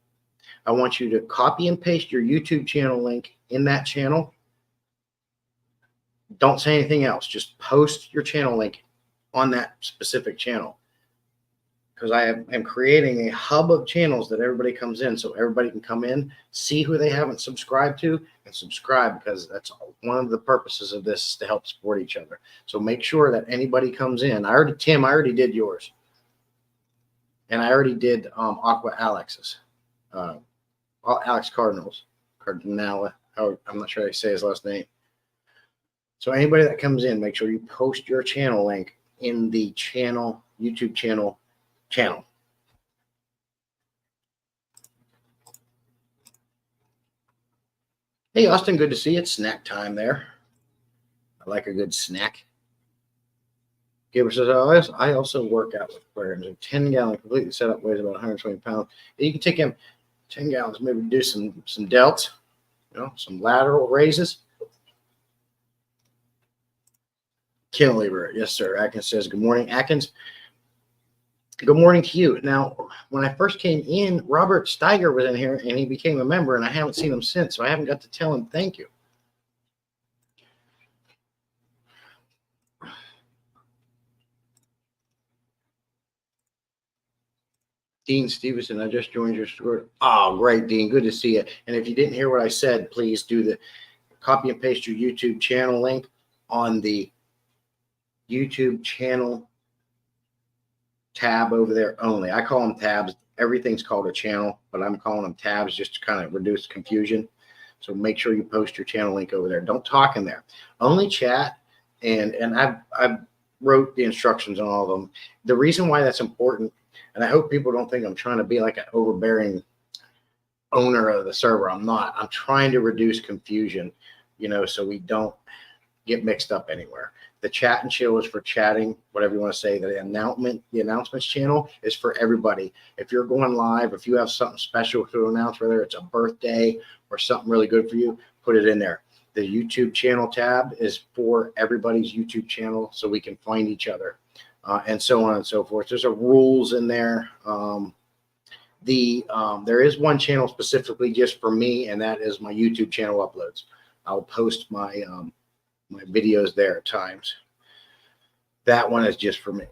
I want you to copy and paste your YouTube channel link in that channel. Don't say anything else. Just post your channel link on that specific channel. because I am creating a hub of channels that everybody comes in, so everybody can come in, see who they haven't subscribed to, and subscribe, because that's one of the purposes of this, is to help support each other. So make sure that anybody comes in. Tim, I already did yours, and I already did Aqua Alex's, Alex Cardinale. I'm not sure how to say his last name. So anybody that comes in, make sure you post your channel link in the channel, YouTube channel. Hey, Austin, good to see you. It's snack time there. I like a good snack. Gaber says, I also work out with aquariums. A 10-gallon completely set up weighs about 120 pounds. You can take him 10 gallons, maybe do some delts, some lateral raises. Cantilever, yes, sir. Atkins says, good morning, Atkins. Good morning to you. Now, when I first came in, Robert Steiger was in here, and he became a member, and I haven't seen him since, so I haven't got to tell him thank you. Dean Stevenson, I just joined your store. Oh, great, Dean. Good to see you. And if you didn't hear what I said, please do the copy and paste your YouTube channel link on the YouTube channel tab over there only. I call them tabs. Everything's called a channel, but I'm calling them tabs just to kind of reduce confusion. So make sure you post your channel link over there. Don't talk in there. Only chat. And I've wrote the instructions on all of them. The reason why that's important, and I hope people don't think I'm trying to be like an overbearing owner of the server. I'm not. I'm trying to reduce confusion, so we don't get mixed up anywhere. The chat and chill is for chatting, whatever you want to say. The announcements channel is for everybody. If you're going live, if you have something special to announce, whether it's a birthday or something really good for you, put it in there. The YouTube channel tab is for everybody's YouTube channel, so we can find each other, and so on and so forth. There's rules in there. There is one channel specifically just for me, and that is my YouTube channel uploads. I'll post my my videos there at times. That one is just for me.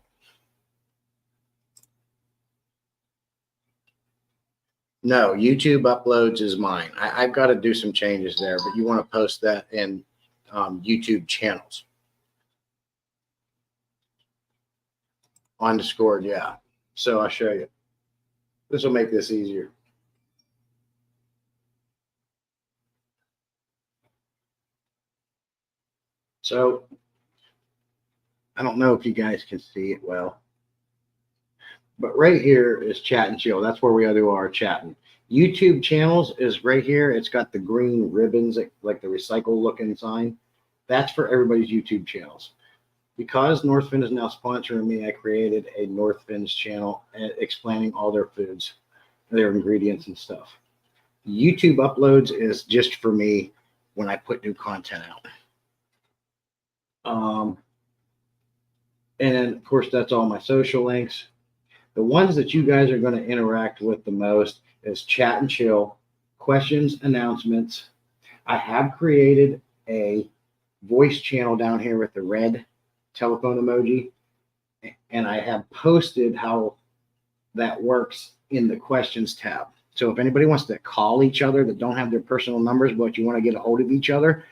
No, YouTube uploads is mine. I've got to do some changes there, but you want to post that in YouTube channels. On Discord, yeah. So I'll show you. This will make this easier. So I don't know if you guys can see it well, but right here is chat and chill. That's where we do our chatting. YouTube channels is right here. It's got the green ribbons, like the recycle looking sign. That's for everybody's YouTube channels. Because Northfin is now sponsoring me, I created a Northfin's channel explaining all their foods, their ingredients and stuff. YouTube uploads is just for me when I put new content out. And of course, that's all my social links. The ones that you guys are going to interact with the most is chat and chill, questions, announcements. I have created a voice channel down here with the red telephone emoji, and I have posted how that works in the questions tab. So if anybody wants to call each other that don't have their personal numbers, but you want to get a hold of each other,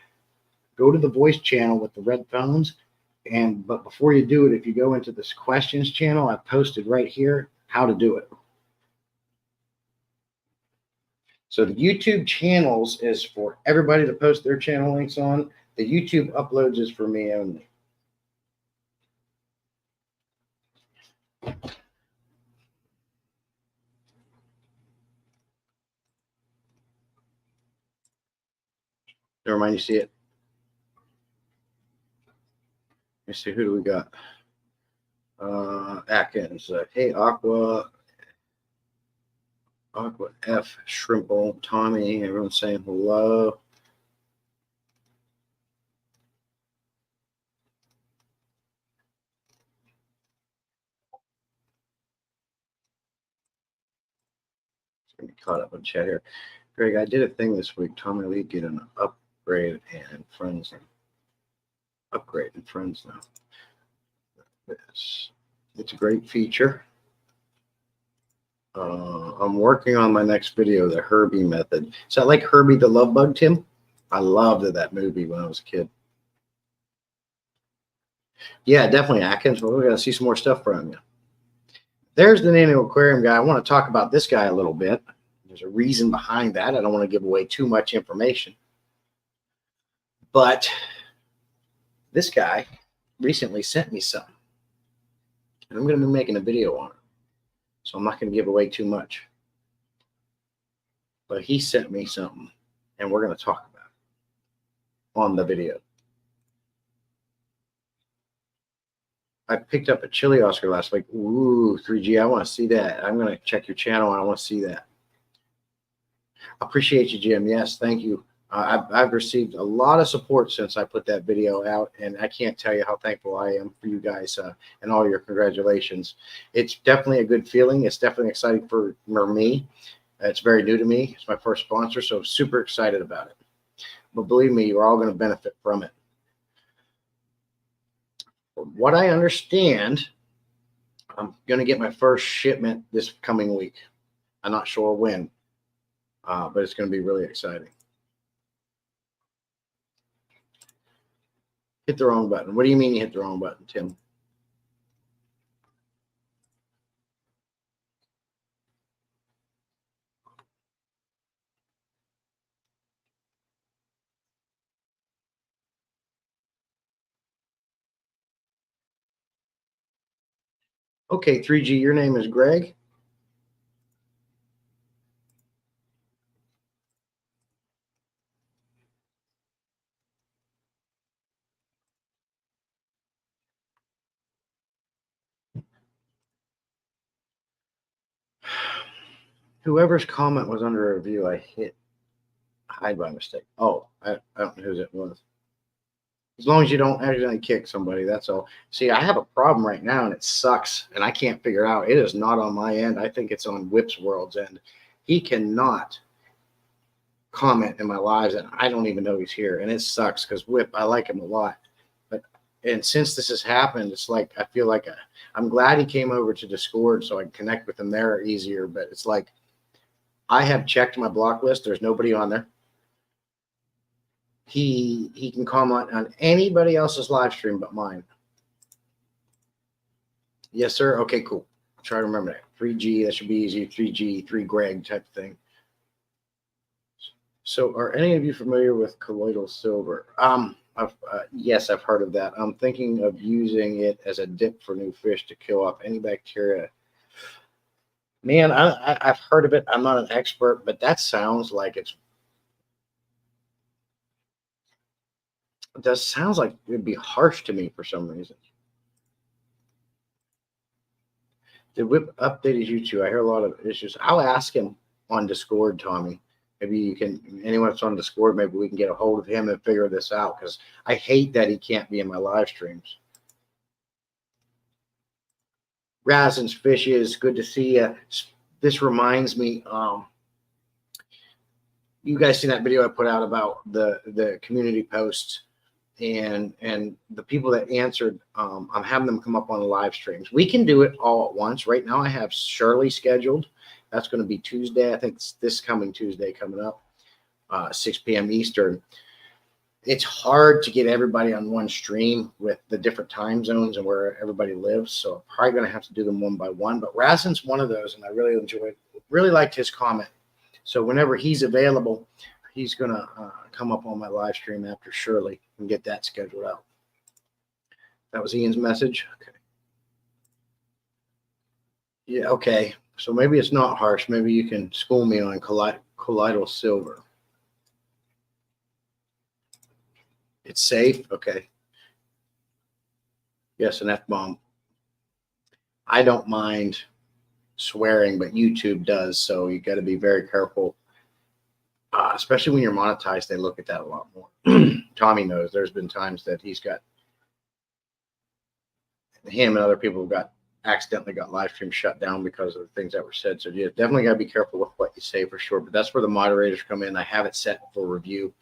go to the voice channel with the red phones. But before you do it, if you go into this questions channel, I've posted right here how to do it. So the YouTube channels is for everybody to post their channel links on. The YouTube uploads is for me only. Never mind, you see it. Let's see, who do we got? Atkins. Hey, Aqua F, Shrimple, Tommy, everyone's saying hello. Get me caught up on chat here. Greg, I did a thing this week. Tommy Lee get an upgrade and friends. Upgrade and friends now. It's a great feature. I'm working on my next video, the Herbie method. Is that like Herbie the Love Bug, Tim? I loved that movie when I was a kid. Yeah, definitely, Atkins. Well, we got to see some more stuff from you. There's the Nano Aquarium guy. I want to talk about this guy a little bit. There's a reason behind that. I don't want to give away too much information. But this guy recently sent me something. And I'm going to be making a video on it. So I'm not going to give away too much. But he sent me something. And we're going to talk about it on the video. I picked up a chili Oscar last week. Ooh, 3G, I want to see that. I'm going to check your channel and I want to see that. Appreciate you, Jim. Yes, thank you. I've received a lot of support since I put that video out, and I can't tell you how thankful I am for you guys and all your congratulations. It's definitely a good feeling. It's definitely exciting for me. It's very new to me. It's my first sponsor, so super excited about it. But believe me, you're all going to benefit from it. From what I understand, I'm going to get my first shipment this coming week. I'm not sure when, but it's going to be really exciting. Hit the wrong button. What do you mean you hit the wrong button, Tim? Okay, 3G, your name is Greg. Whoever's comment was under a review, I hit hide by mistake. Oh, I don't know whose it was. As long as you don't accidentally kick somebody, that's all. See, I have a problem right now, and it sucks, and I can't figure out. It is not on my end. I think it's on Whip's World's end. He cannot comment in my lives, and I don't even know he's here, and it sucks because Whip, I like him a lot. And since this has happened, it's like I feel like I'm glad he came over to Discord so I can connect with him there easier. But it's like I have checked my block list. There's nobody on there. He can comment on anybody else's live stream but mine. Yes, sir. Okay, cool. I'll try to remember that. 3G, that should be easy. 3G, 3 Greg type of thing. So are any of you familiar with colloidal silver? Yes, I've heard of that. I'm thinking of using it as a dip for new fish to kill off any bacteria. Man, I've heard of it. I'm not an expert, but that sounds like it sounds like it'd be harsh to me for some reason. Did Whip update his YouTube? I hear a lot of issues. I'll ask him on Discord, Tommy. Maybe you can, anyone that's on Discord, maybe we can get a hold of him and figure this out because I hate that he can't be in my live streams. Razzins Fishes, good to see you. This reminds me, you guys seen that video I put out about the community posts and the people that answered. I'm having them come up on the live streams. We can do it all at once. Right now I have Shirley scheduled. That's going to be Tuesday. I think it's this coming Tuesday coming up, 6 p.m. Eastern. It's hard to get everybody on one stream with the different time zones and where everybody lives. So I'm probably going to have to do them one by one. But Razin's one of those, and I really enjoyed, really liked his comment. So whenever he's available, he's going to come up on my live stream after Shirley and get that scheduled out. That was Ian's message. Okay. Yeah, okay. So maybe it's not harsh. Maybe you can school me on colloidal silver. It's safe? Okay. Yes, an F-bomb. I don't mind swearing, but YouTube does, so you got to be very careful. Especially when you're monetized, they look at that a lot more. Tommy knows there's been times that he's got him and other people have got accidentally got live stream shut down because of the things that were said. So you definitely got to be careful with what you say for sure. But that's where the moderators come in. I have it set for review,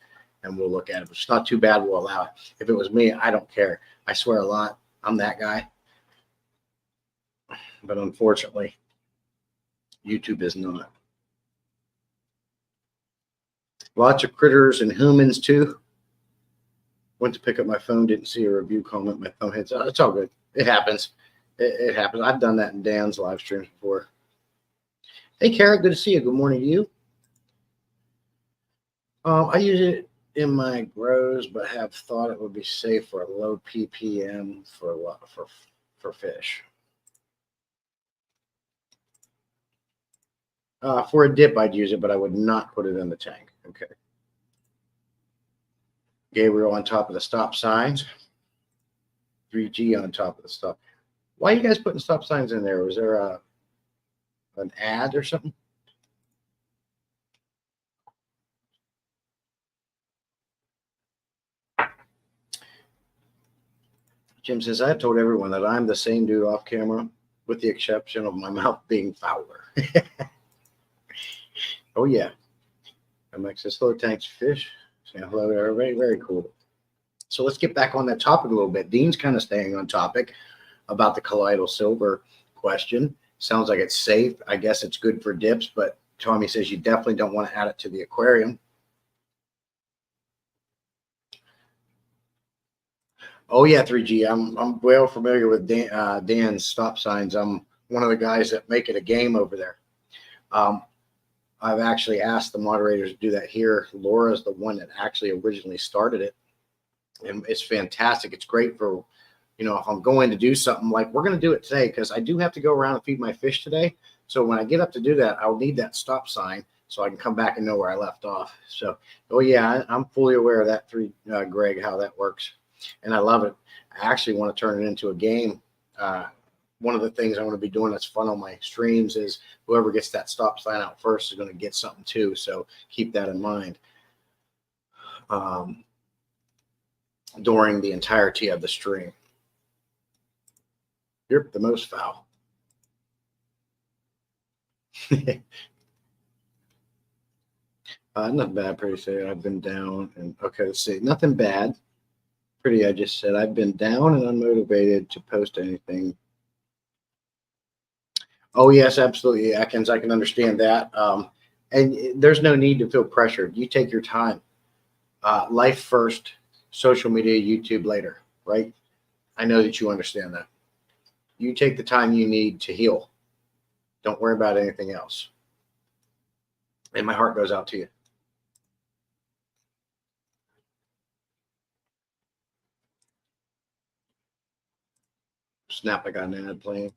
and we'll look at it. If it's not too bad, we'll allow it. If it was me, I don't care. I swear a lot. I'm that guy. But unfortunately, YouTube is not. Lots of critters and humans too. Went to pick up my phone, didn't see a review comment. My phone hits. It's all good. It happens. It happens. I've done that in Dan's live streams before. Hey, Kara, good to see you. Good morning to you. I use it in my grows, but have thought it would be safe for a low ppm for fish. For a dip, I'd use it, but I would not put it in the tank. Okay. Gabriel on top of the stop signs. 3G on top of the stop. Why are you guys putting stop signs in there? Was there an ad or something? Jim says, I've told everyone that I'm the same dude off camera, with the exception of my mouth being Fowler. Oh, yeah. MX says, hello, thanks, fish. Say hello to everybody. Very cool. So let's get back on that topic a little bit. Dean's kind of staying on topic about the colloidal silver question. Sounds like it's safe. I guess it's good for dips, but Tommy says you definitely don't want to add it to the aquarium. Oh yeah, 3G. I'm well familiar with Dan's stop signs. I'm one of the guys that make it a game over there. I've actually asked the moderators to do that here. Laura's the one that actually originally started it, and it's fantastic. It's great for, if I'm going to do something like we're going to do it today, because I do have to go around and feed my fish today. So when I get up to do that, I'll need that stop sign so I can come back and know where I left off. So, oh yeah, I'm fully aware of that, Greg, how that works. And I love it. I actually want to turn it into a game. One of the things I want to be doing that's fun on my streams is whoever gets that stop sign out first is going to get something too. So keep that in mind during the entirety of the stream. You're the most foul. Nothing bad, pretty say. I've been down and okay, let's see. Nothing bad. Pretty, I just said I've been down and unmotivated to post anything. Oh yes, absolutely, Atkins. I can understand that. And there's no need to feel pressured. You take your time. Life first, social media, YouTube later, right? I know that you understand that. You take the time you need to heal. Don't worry about anything else. And my heart goes out to you. Snap, I got an ad playing.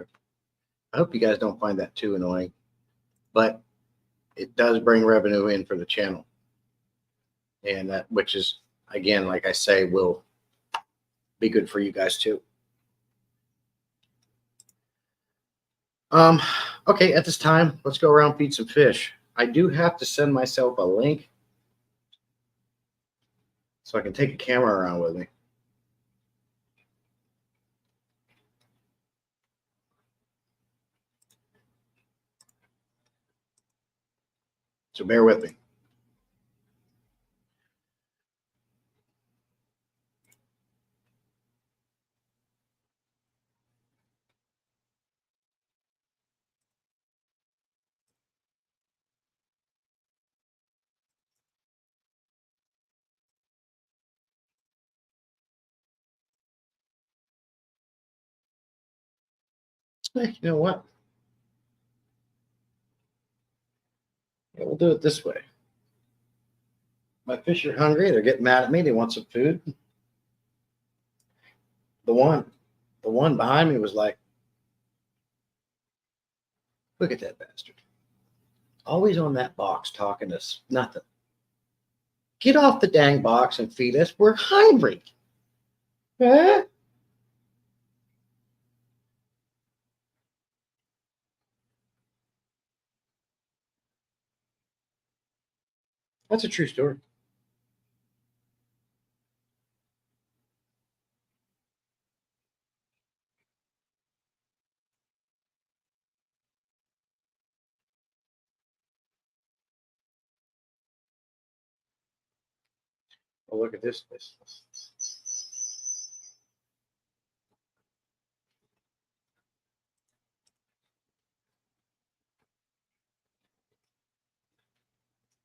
I hope you guys don't find that too annoying, but it does bring revenue in for the channel. And that, which is, again, like I say, will be good for you guys too. Okay, at this time, let's go around, feed some fish. I do have to send myself a link so I can take a camera around with me. So bear with me. Hey, you know what? Yeah, we'll do it this way. My fish are hungry. They're getting mad at me. They want some food. The one behind me was like, look at that bastard. Always on that box talking to us. Nothing. Get off the dang box and feed us. We're hungry. Huh? That's a true story. Oh, look at this.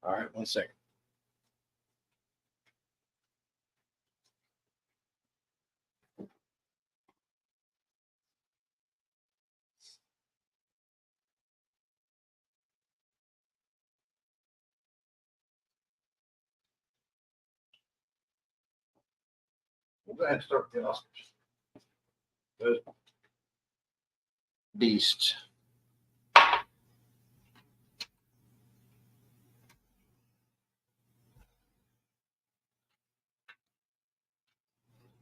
All right, 1 second. We'll go ahead and start with the Oscars. Those beasts.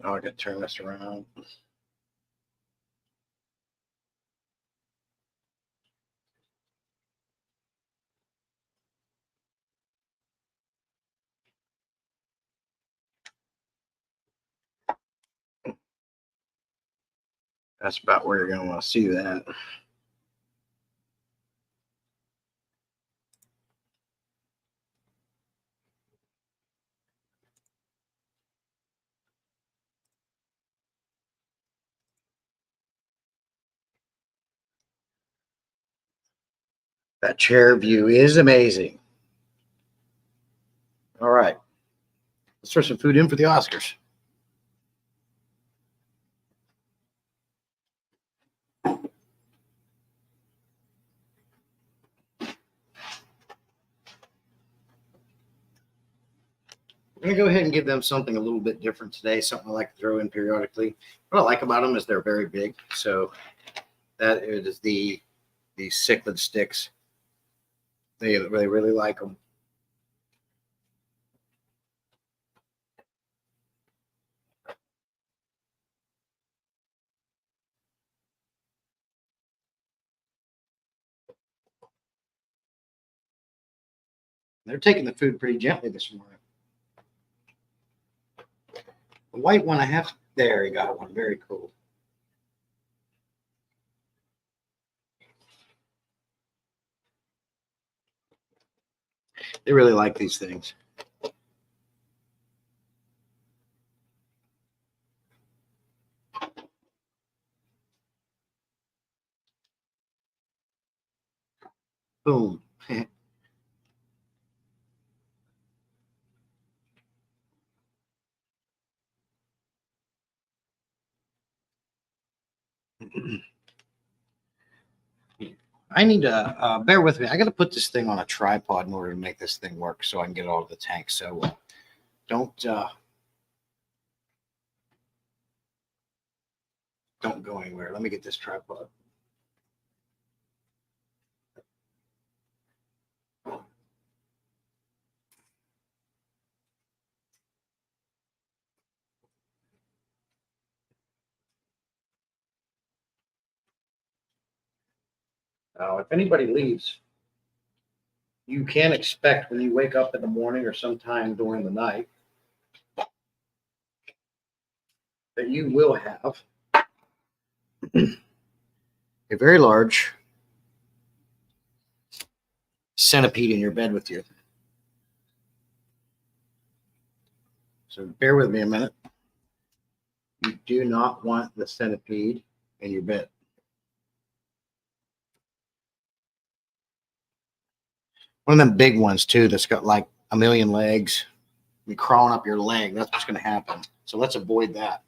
Oh, I got to turn this around. That's about where you're going to want to see that. That chair view is amazing. All right. Let's throw some food in for the Oscars. We're going to go ahead and give them something a little bit different today, something I like to throw in periodically. What I like about them is they're very big. So that is the cichlid sticks. They really like them. They're taking the food pretty gently this morning. The white one I have, there you got one. Very cool. They really like these things. Boom. I need to bear with me. I got to put this thing on a tripod in order to make this thing work so I can get it all to the tank. So don't go anywhere. Let me get this tripod. If anybody leaves, you can expect when you wake up in the morning or sometime during the night that you will have a very large centipede in your bed with you. So bear with me a minute. You do not want the centipede in your bed. One of them big ones too that's got like a million legs and crawling up your leg. That's what's going to happen. So let's avoid that.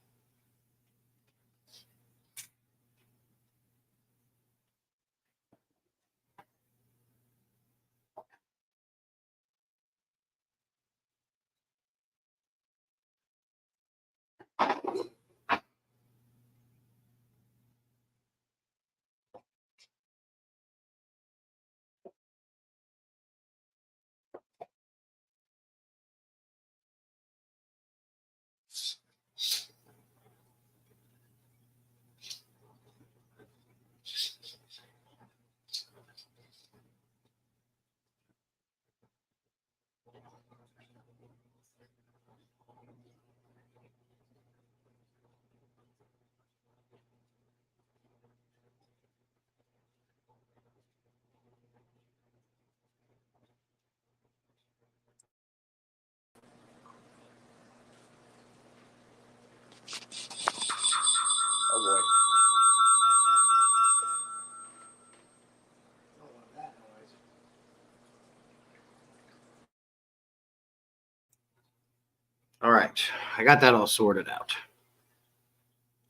All right, I got that all sorted out.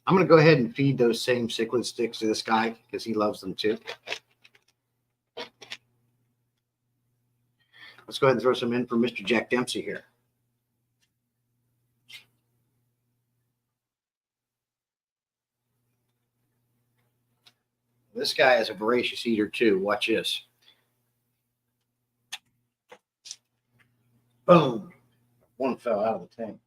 I'm going to go ahead and feed those same cichlid sticks to this guy because he loves them too. Let's go ahead and throw some in for Mr. Jack Dempsey here. This guy is a voracious eater too. Watch this. Boom. One fell out of the tank.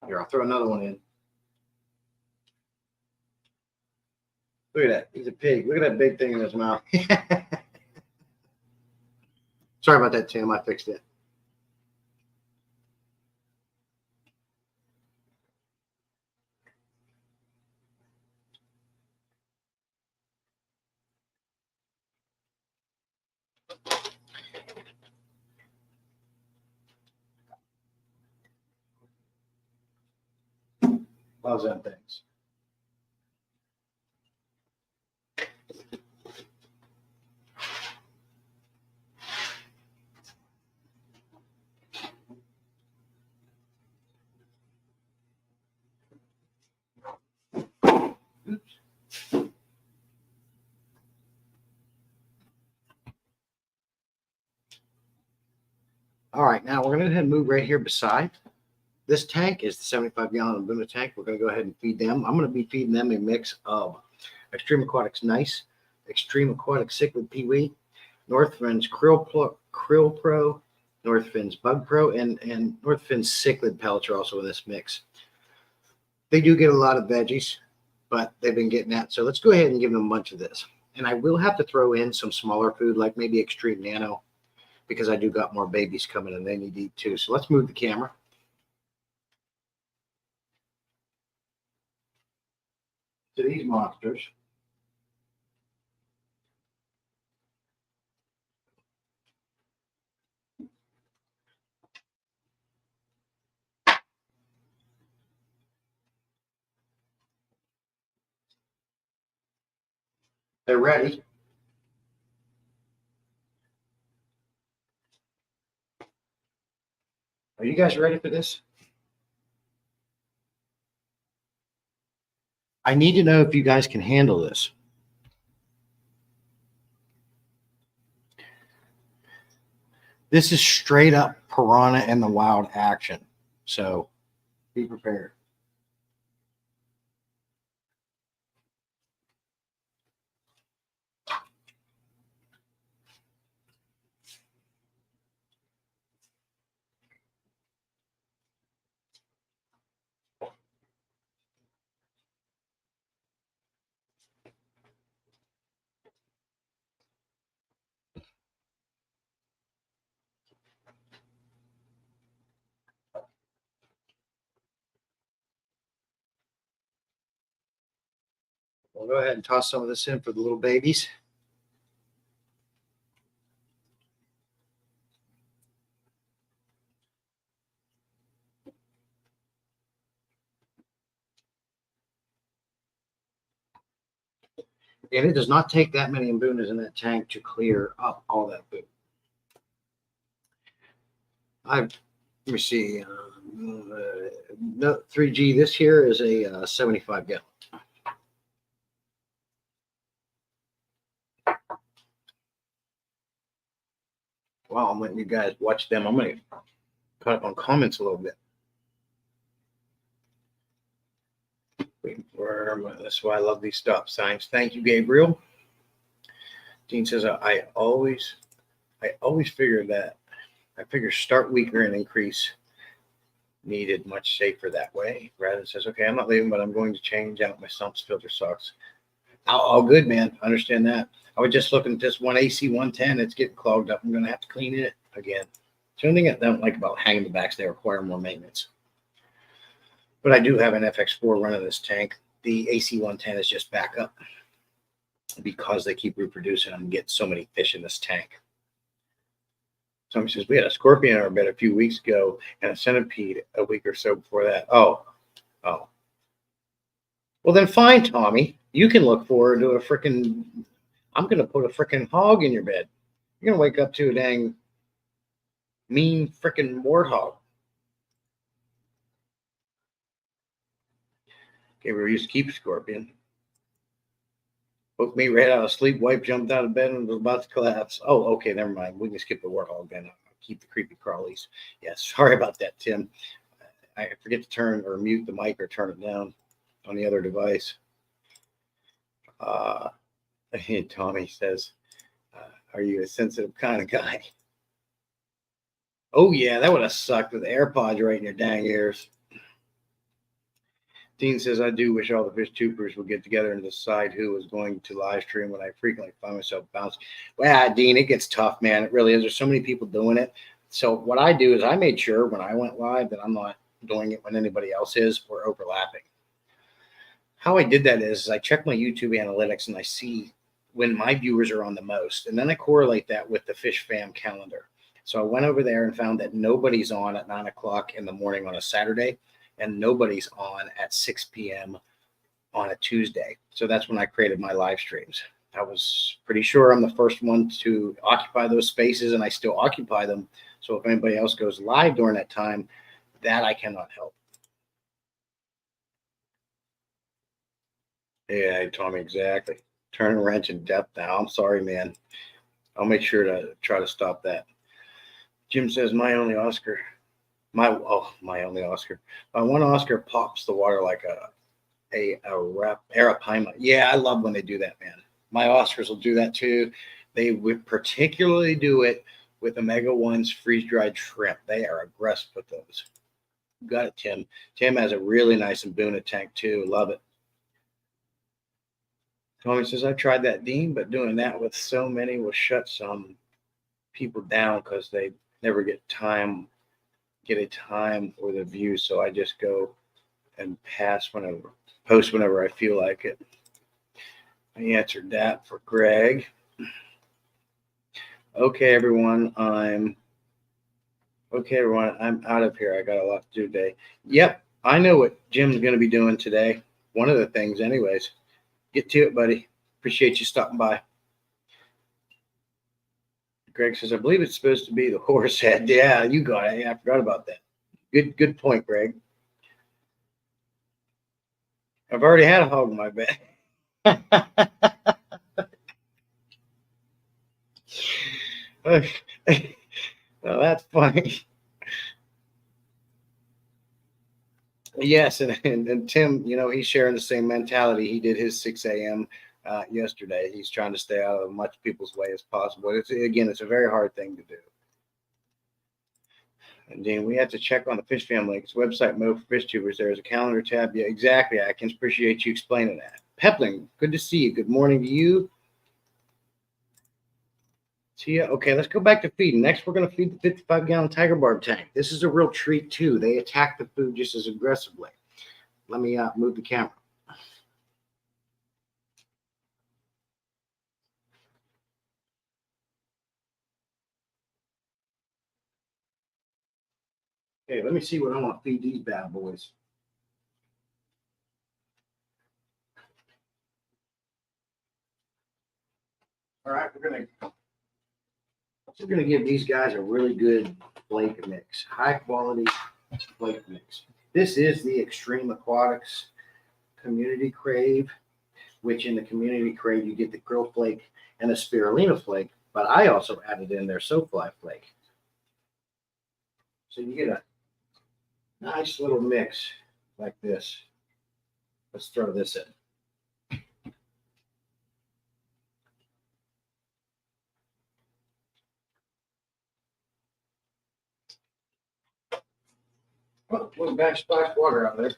Here, I'll throw another one in. Look at that. He's a pig. Look at that big thing in his mouth. Sorry about that, Tim. I fixed it. Loves them things. Oops. All right, now we're going to go ahead and move right here beside. This tank is the 75-gallon Mbuna tank. We're going to go ahead and feed them. I'm going to be feeding them a mix of Extreme Aquatics Nice, Extreme Aquatics Cichlid Pee-wee, Northfins Krill Pro, Northfins Bug Pro, and Northfins Cichlid pellets are also in this mix. They do get a lot of veggies, but they've been getting that. So let's go ahead and give them a bunch of this. And I will have to throw in some smaller food, like maybe Extreme Nano, because I do got more babies coming and they need to eat too. So let's move the camera. To these monsters. They're ready. Are you guys ready for this? I need to know if you guys can handle this. This is straight up piranha in the wild action. So be prepared. We'll go ahead and toss some of this in for the little babies. And it does not take that many Mbunas in that tank to clear up all that food. Let me see. No, 3G, this here is a 75 gallon. Wow, I'm letting you guys watch them. I'm going to cut up on comments a little bit. That's why I love these stop signs. Thank you, Gabriel. Dean says, I always figured that. I figure start weaker and increase needed much safer that way. Rather says, okay, I'm not leaving, but I'm going to change out my sumps filter socks. All good, man. I understand that. I was just looking at this one AC 110. It's getting clogged up. I'm going to have to clean it again. The only thing I don't like about hanging the backs, they require more maintenance. But I do have an FX4 running this tank. The AC 110 is just backup because they keep reproducing and get so many fish in this tank. Somebody says, we had a scorpion in our bed a few weeks ago and a centipede a week or so before that. Oh. Well, then fine, Tommy. You can look forward to I'm going to put a freaking hog in your bed. You're going to wake up to a dang Mean freaking warthog. Okay, we used to keep a scorpion. Woke me right out of sleep, wife jumped out of bed and was about to collapse. Oh, okay, never mind. We can skip the warthog then. I'll keep the creepy crawlies. Yeah, sorry about that, Tim. I forget to turn or mute the mic or turn it down on the other device. Tommy says, are you a sensitive kind of guy? Oh, yeah, that would have sucked with AirPods right in your dang ears. Dean says, I do wish all the fish tubers would get together and decide who was going to live stream when I frequently find myself bouncing. Well, Dean, it gets tough, man. It really is. There's so many people doing it. So what I do is I made sure when I went live that I'm not doing it when anybody else is or overlapping. How I did that is I check my YouTube analytics and I see when my viewers are on the most. And then I correlate that with the Fish Fam calendar. So I went over there and found that nobody's on at 9 o'clock in the morning on a Saturday. And nobody's on at 6 p.m. on a Tuesday. So that's when I created my live streams. I was pretty sure I'm the first one to occupy those spaces, and I still occupy them. So if anybody else goes live during that time, that I cannot help. Yeah, Tommy, exactly. Turn a wrench in depth now. I'm sorry, man. I'll make sure to try to stop that. Jim says, my only Oscar. My only Oscar. My one Oscar pops the water like a arapaima. Yeah, I love when they do that, man. My Oscars will do that too. They would particularly do it with Omega One's freeze dried shrimp. They are aggressive with those. Got it, Tim. Tim has a really nice Mbuna tank too. Love it. Tommy says, I tried that, Dean, but doing that with so many will shut some people down because they never get a time for the view. So I just go and post whenever I feel like it. I answered that for Greg. Okay, everyone, I'm out of here. I got a lot to do today. Yep, I know what Jim's going to be doing today. One of the things, anyways. Get to it, buddy. Appreciate you stopping by. Greg says, I believe it's supposed to be the horse head. Yeah, you got it. Yeah, I forgot about that. Good point, Greg. I've already had a hog in my bed. Well, that's funny. Yes, and Tim, he's sharing the same mentality. He did his 6 a.m. Yesterday. He's trying to stay out of as much people's way as possible. It's a very hard thing to do. And Dean, we have to check on the Fish Fam Links website mode for fish tubers. There's a calendar tab. Yeah, exactly. I can appreciate you explaining that. Pepling, good to see you. Good morning to you. Tia, okay, let's go back to feeding. Next, we're going to feed the 55-gallon tiger barb tank. This is a real treat, too. They attack the food just as aggressively. Let me move the camera. Okay, let me see what I want to feed these bad boys. All right, we're gonna give these guys a really good flake mix, high quality flake mix. This is the Extreme Aquatics Community Crave, which in the Community Crave you get the grill flake and the spirulina flake, but I also added in their soapfly flake. So you get a nice little mix like this. Let's throw this in. Oh, a little backsplash water out there.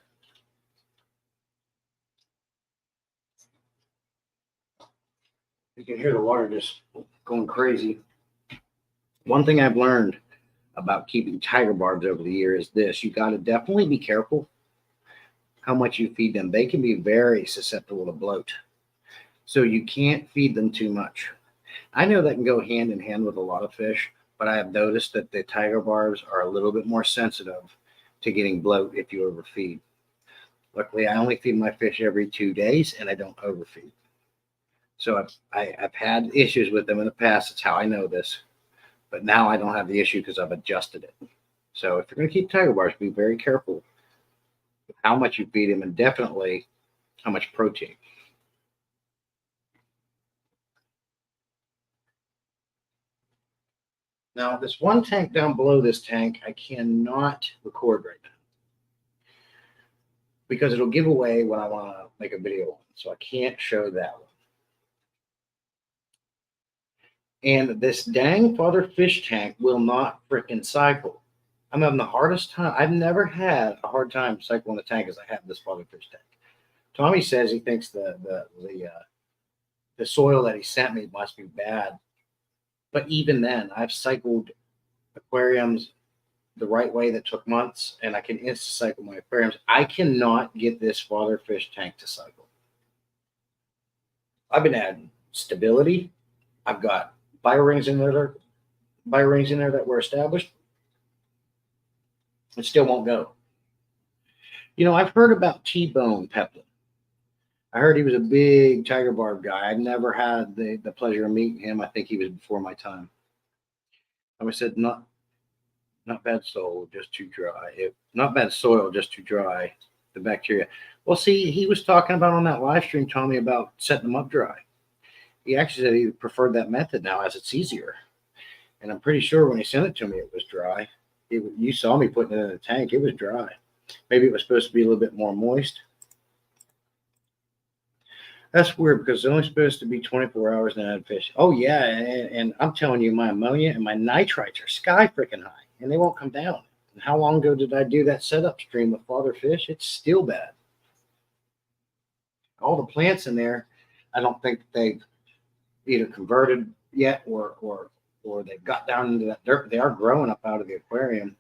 You can hear the water just going crazy. One thing I've learned about keeping tiger barbs over the year is this: you got to definitely be careful how much you feed them. They can be very susceptible to bloat, so you can't feed them too much. I know that can go hand in hand with a lot of fish, but I have noticed that the tiger barbs are a little bit more sensitive to getting bloat if you overfeed. Luckily, I only feed my fish every 2 days, and I don't overfeed. So I've had issues with them in the past. That's how I know this. But now I don't have the issue because I've adjusted it. So if you're going to keep tiger bars, be very careful with how much you feed them and definitely how much protein. Now, this one tank down below this tank, I cannot record right now because it'll give away what I want to make a video on. So I can't show that one. And this dang father fish tank will not freaking cycle. I'm having the hardest time. I've never had a hard time cycling the tank as I have this father fish tank. Tommy says he thinks the soil that he sent me must be bad. But even then, I've cycled aquariums the right way that took months, and I can insta cycle my aquariums. I cannot get this father fish tank to cycle. I've been adding stability. I've got bio rings in there that were established. It still won't go. You know, I've heard about T-Bone Peplin. I heard he was a big tiger barb guy. I never had the pleasure of meeting him. I think he was before my time. I said, not bad soil, just too dry. Not bad soil, just too dry. The bacteria. Well, see, he was talking about on that live stream, Tommy, about setting them up dry. He actually said he preferred that method now as it's easier. And I'm pretty sure when he sent it to me, it was dry. You saw me putting it in a tank. It was dry. Maybe it was supposed to be a little bit more moist. That's weird because it's only supposed to be 24 hours in that fish. Oh, yeah. And I'm telling you, my ammonia and my nitrites are sky freaking high, and they won't come down. And how long ago did I do that setup stream with father fish? It's still bad. All the plants in there, I don't think they've either converted yet or they've got down into that dirt. They are growing up out of the aquarium.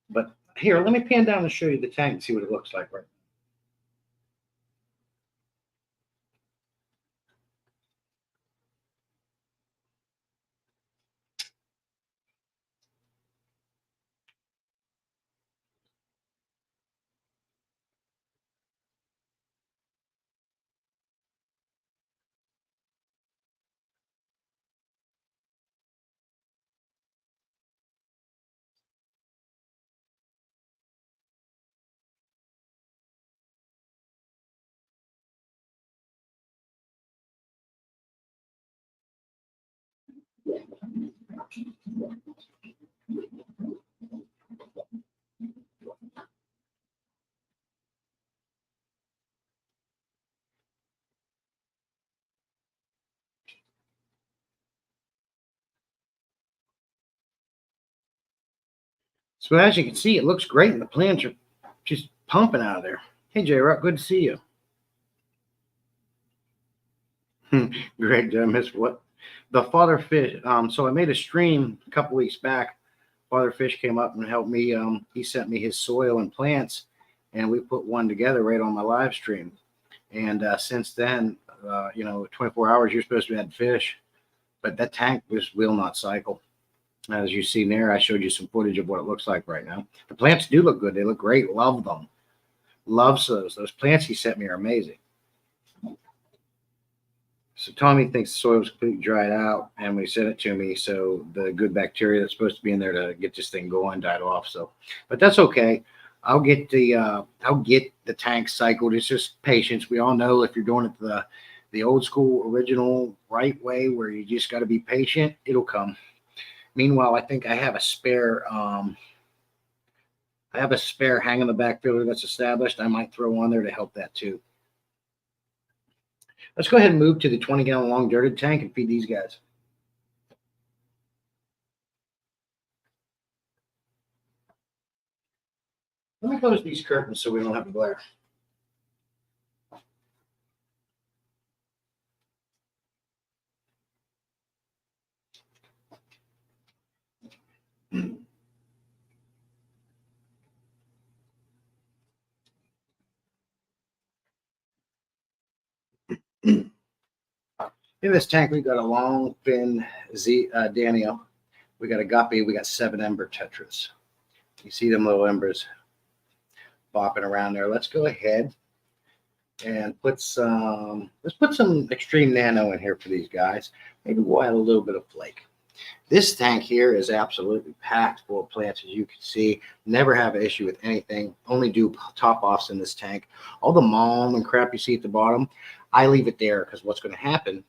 But here, let me pan down and show you the tank and see what it looks like right now. So as you can see, it looks great, and the plants are just pumping out of there. Hey, J-Rock, good to see you. Greg, did I miss what? The father fish. So I made a stream a couple weeks back. Father fish came up and helped me. He sent me his soil and plants, and we put one together right on my live stream. And since then, 24 hours, you're supposed to add fish, but that tank will not cycle. As you see there, I showed you some footage of what it looks like right now. The plants do look good. They look great. Love them. Loves those. Those plants he sent me are amazing. So Tommy thinks the soil was completely dried out, and when he sent it to me, so the good bacteria that's supposed to be in there to get this thing going died off. So, but that's okay. I'll get the tank cycled. It's just patience. We all know if you're doing it the old school original right way, where you just got to be patient, it'll come. Meanwhile, I think I have a spare. I have a spare hang on the back filler that's established. I might throw on there to help that too. Let's go ahead and move to the 20-gallon long dirted tank and feed these guys. Let me close these curtains so we don't have to glare. In this tank, we got a long fin Daniel. We got a guppy. We got 7 ember tetras. You see them little embers bopping around there. Let's go ahead and let's put some extreme nano in here for these guys. Maybe we'll add a little bit of flake. This tank here is absolutely packed full of plants, as you can see. Never have an issue with anything. Only do top offs in this tank. All the mulm and crap you see at the bottom, I leave it there because what's going to happen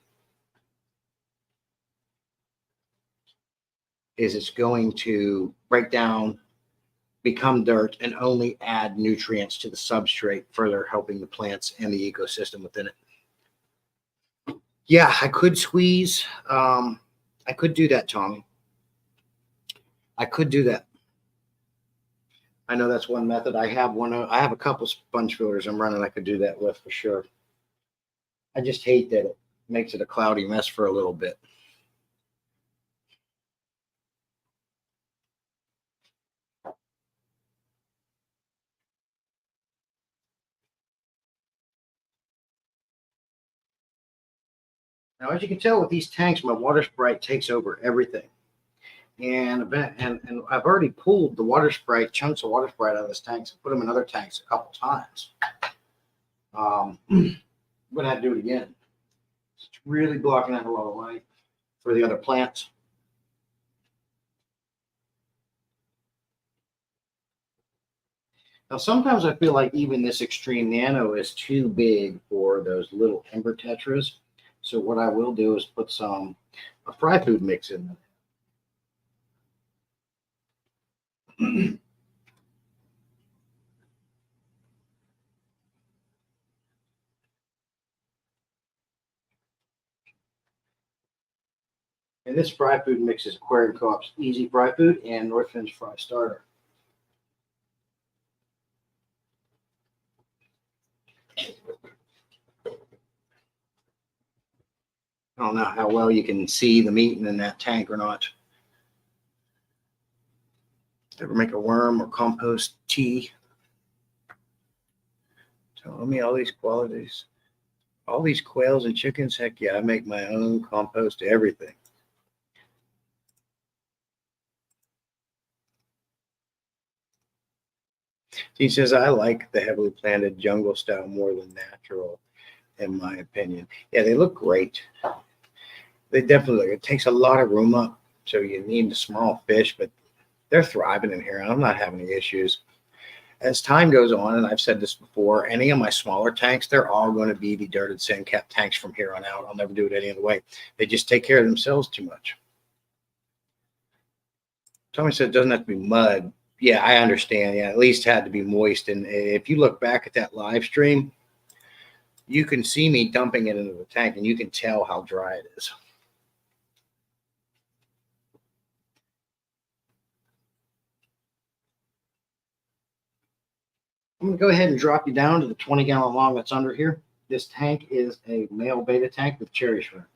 is it's going to break down, become dirt, and only add nutrients to the substrate, further helping the plants and the ecosystem within it. Yeah, I could squeeze. I could do that, Tommy. I could do that. I know that's one method. I have a couple sponge filters I'm running. I could do that with for sure. I just hate that it makes it a cloudy mess for a little bit. Now, as you can tell with these tanks, my water sprite takes over everything. And I've already pulled the water sprite, chunks of water sprite out of this tank, and put them in other tanks a couple times. I'm going to have to do it again. It's really blocking out a lot of light for the other plants. Now, sometimes I feel like even this Extreme Nano is too big for those little Ember Tetras. So what I will do is put a fry food mix in them. And this fry food mix is Aquarium Co-op's Easy Fry Food and Northfield's Fry Starter. I don't know how well you can see the meat in that tank or not. Ever make a worm or compost tea? Tell me all these qualities. All these quails and chickens, heck yeah, I make my own compost, everything. He says, I like the heavily planted jungle style more than natural, in my opinion. Yeah, they look great. They definitely look, it takes a lot of room up, so you need the small fish, but they're thriving in here. I'm not having any issues. As time goes on, and I've said this before, any of my smaller tanks, they're all going to be the dirted sand cap tanks from here on out. I'll never do it any other way. They just take care of themselves too much. Tommy said it doesn't have to be mud. Yeah, I understand. Yeah, at least had to be moist. And if you look back at that live stream, you can see me dumping it into the tank, and you can tell how dry it is. I'm going to go ahead and drop you down to the 20-gallon long that's under here. This tank is a male beta tank with cherry shrimp.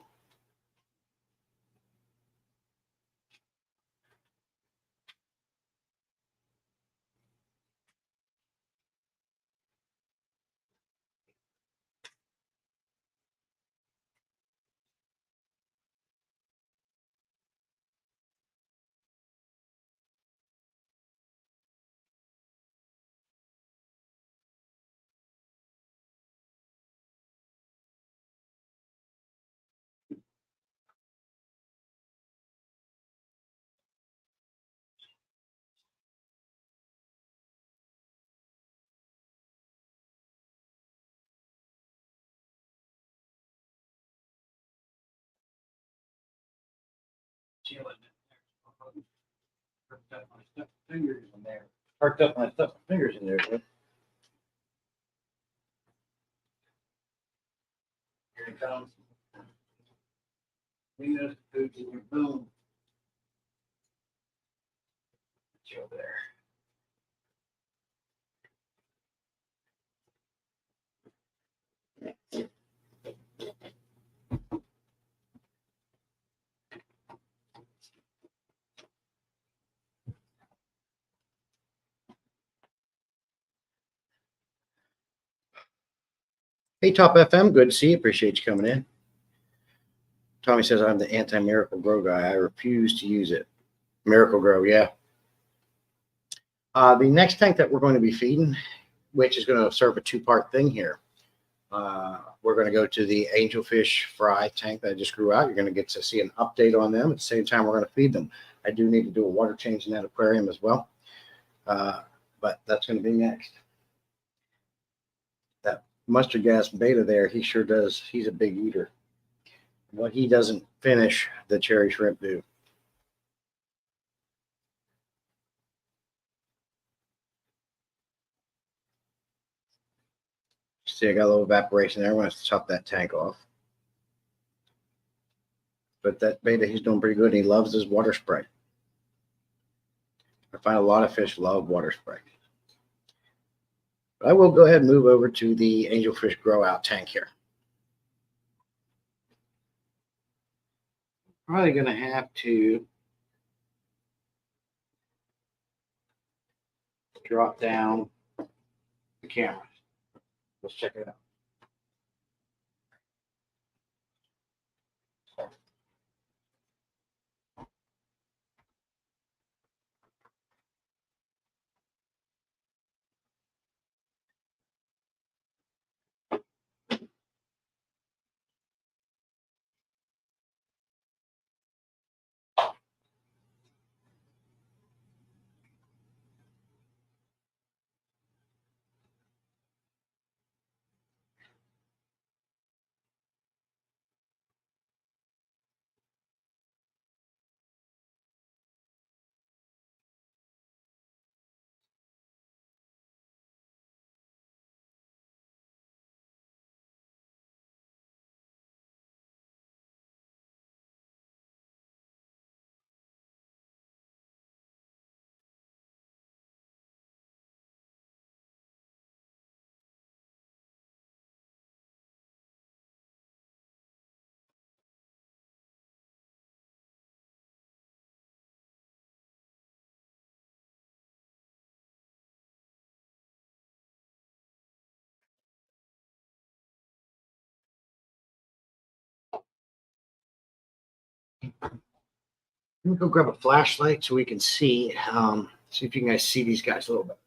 Fingers in there. Parked up my fingers in there. Here it comes. Clean those foods in your boom. Chill there. Hey, Top FM, good to see you. Appreciate you coming in. Tommy says I'm the anti-Miracle Grow guy. I refuse to use it. Miracle Grow, yeah. The next tank that we're going to be feeding, which is going to serve a two-part thing here. We're going to go to the angelfish fry tank that I just grew out. You're going to get to see an update on them. At the same time, we're going to feed them. I do need to do a water change in that aquarium as well. But that's going to be next. That mustard gas beta there, he sure does. He's a big eater. What he doesn't finish, the cherry shrimp do. See, I got a little evaporation there. I'm going to top that tank off. But that beta, he's doing pretty good. He loves his water spray. I find a lot of fish love water spray. But I will go ahead and move over to the angelfish grow out tank here. Probably going to have to drop down the camera. Let's check it out. Let me go grab a flashlight so we can see if you guys see these guys a little bit.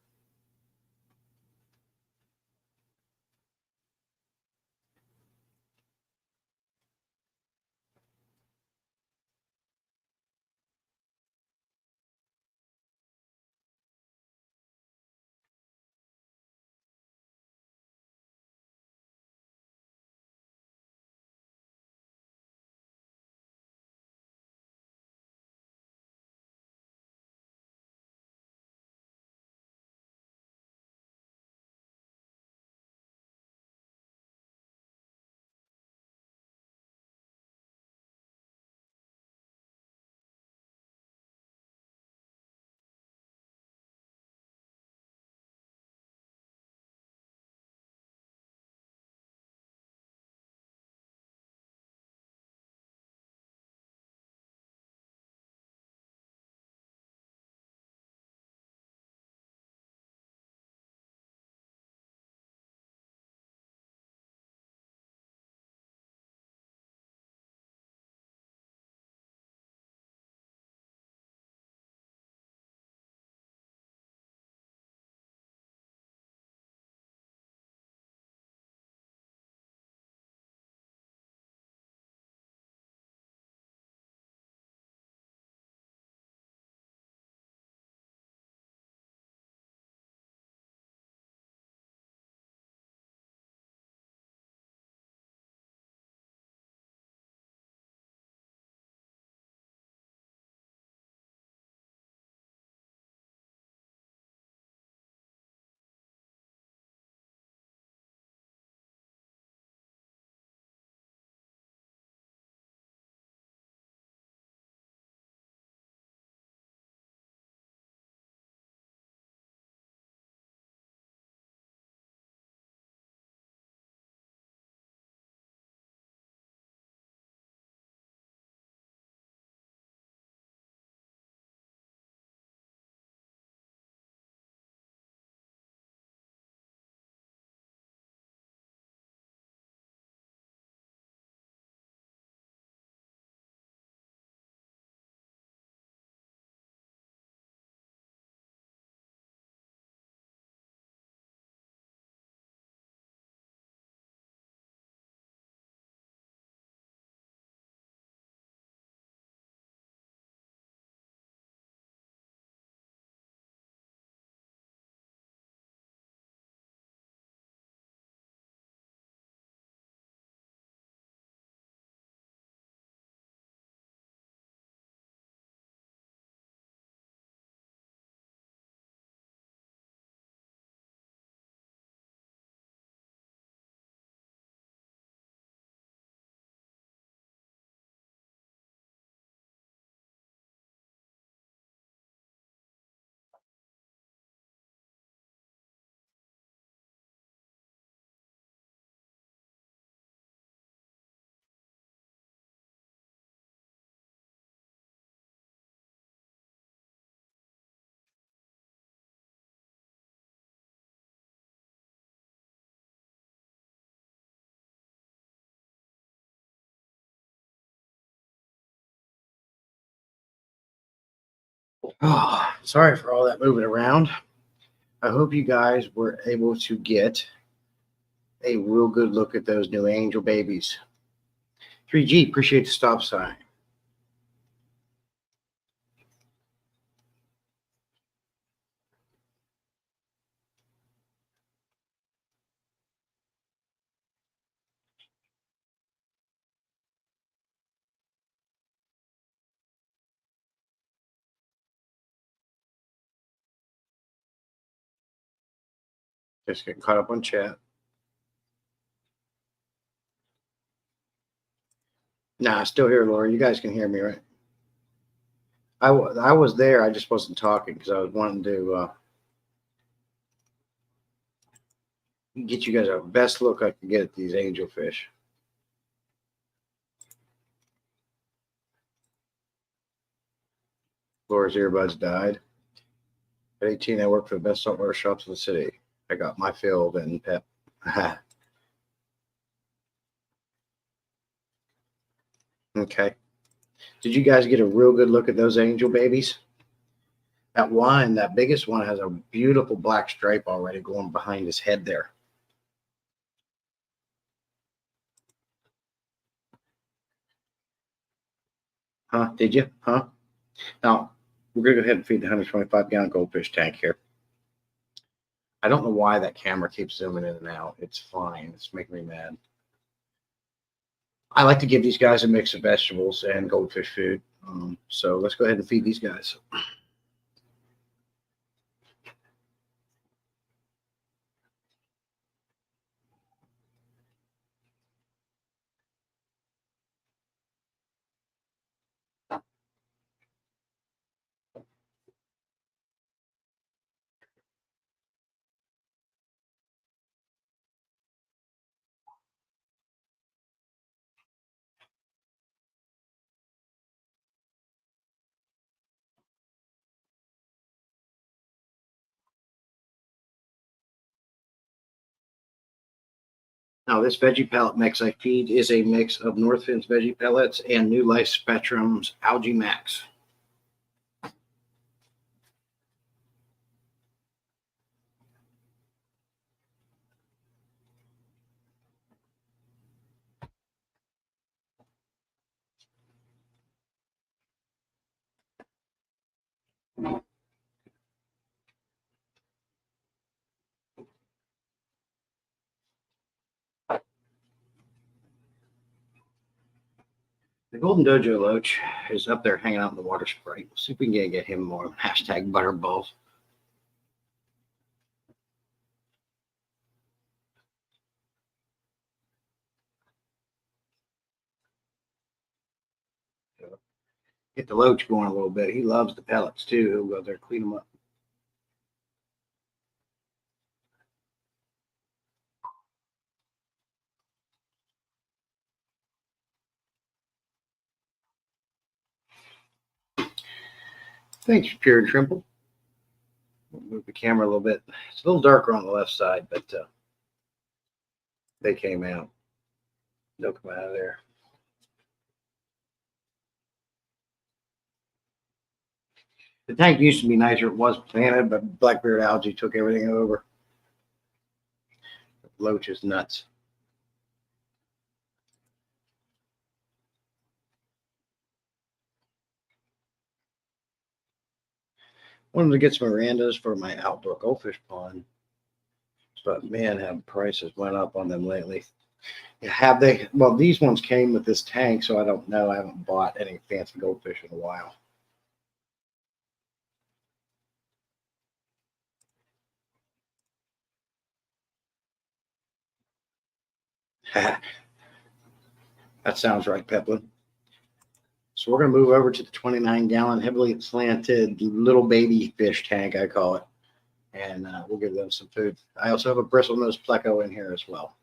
Oh, sorry for all that moving around. I hope you guys were able to get a real good look at those new angel babies. 3G, appreciate the stop sign. Just getting caught up on chat. Nah, still here, Laura. You guys can hear me, right? I was there. I just wasn't talking because I was wanting to get you guys a best look I can get at these angelfish. Laura's earbuds died. At 18, I worked for the best saltwater shops in the city. I got my fill and pep. Okay. Did you guys get a real good look at those angel babies? That one, that biggest one, has a beautiful black stripe already going behind his head there. Huh? Did you? Huh? Now, we're going to go ahead and feed the 125-gallon goldfish tank here. I don't know why that camera keeps zooming in and out. It's fine. It's making me mad. I like to give these guys a mix of vegetables and goldfish food. So let's go ahead and feed these guys. Now, this veggie pellet mix I feed is a mix of Northfins veggie pellets and New Life Spectrum's Algae Max. The Golden Dojo Loach is up there hanging out in the water sprite. We'll see if we can get him more. Hashtag Butterballs. Get the Loach going a little bit. He loves the pellets too. He'll go there, clean them up. Thanks, Pure and Trimble. We'll move the camera a little bit. It's a little darker on the left side, but they came out. They'll come out of there. The tank used to be nicer. It was planted, but blackbeard algae took everything over. Loach is nuts. Wanted to get some Mirandas for my outdoor goldfish pond, but man, have prices went up on them lately. Have they? Well, these ones came with this tank, so I don't know. I haven't bought any fancy goldfish in a while. That sounds right, Peplin. So we're going to move over to the 29-gallon heavily slanted little baby fish tank, I call it. And we'll give them some food. I also have a bristlenose pleco in here as well.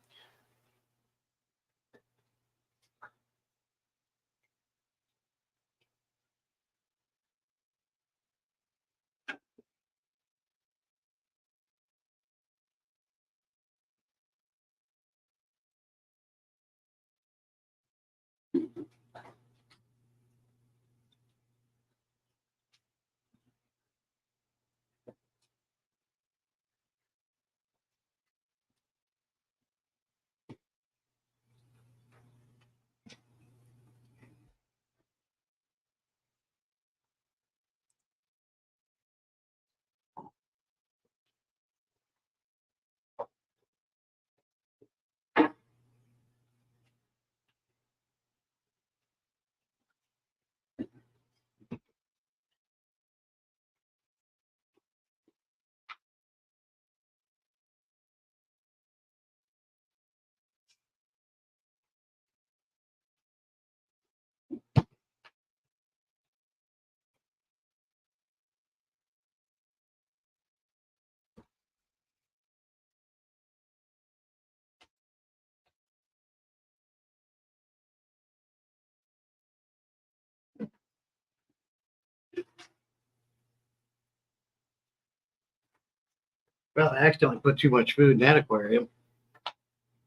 Well, I accidentally put too much food in that aquarium,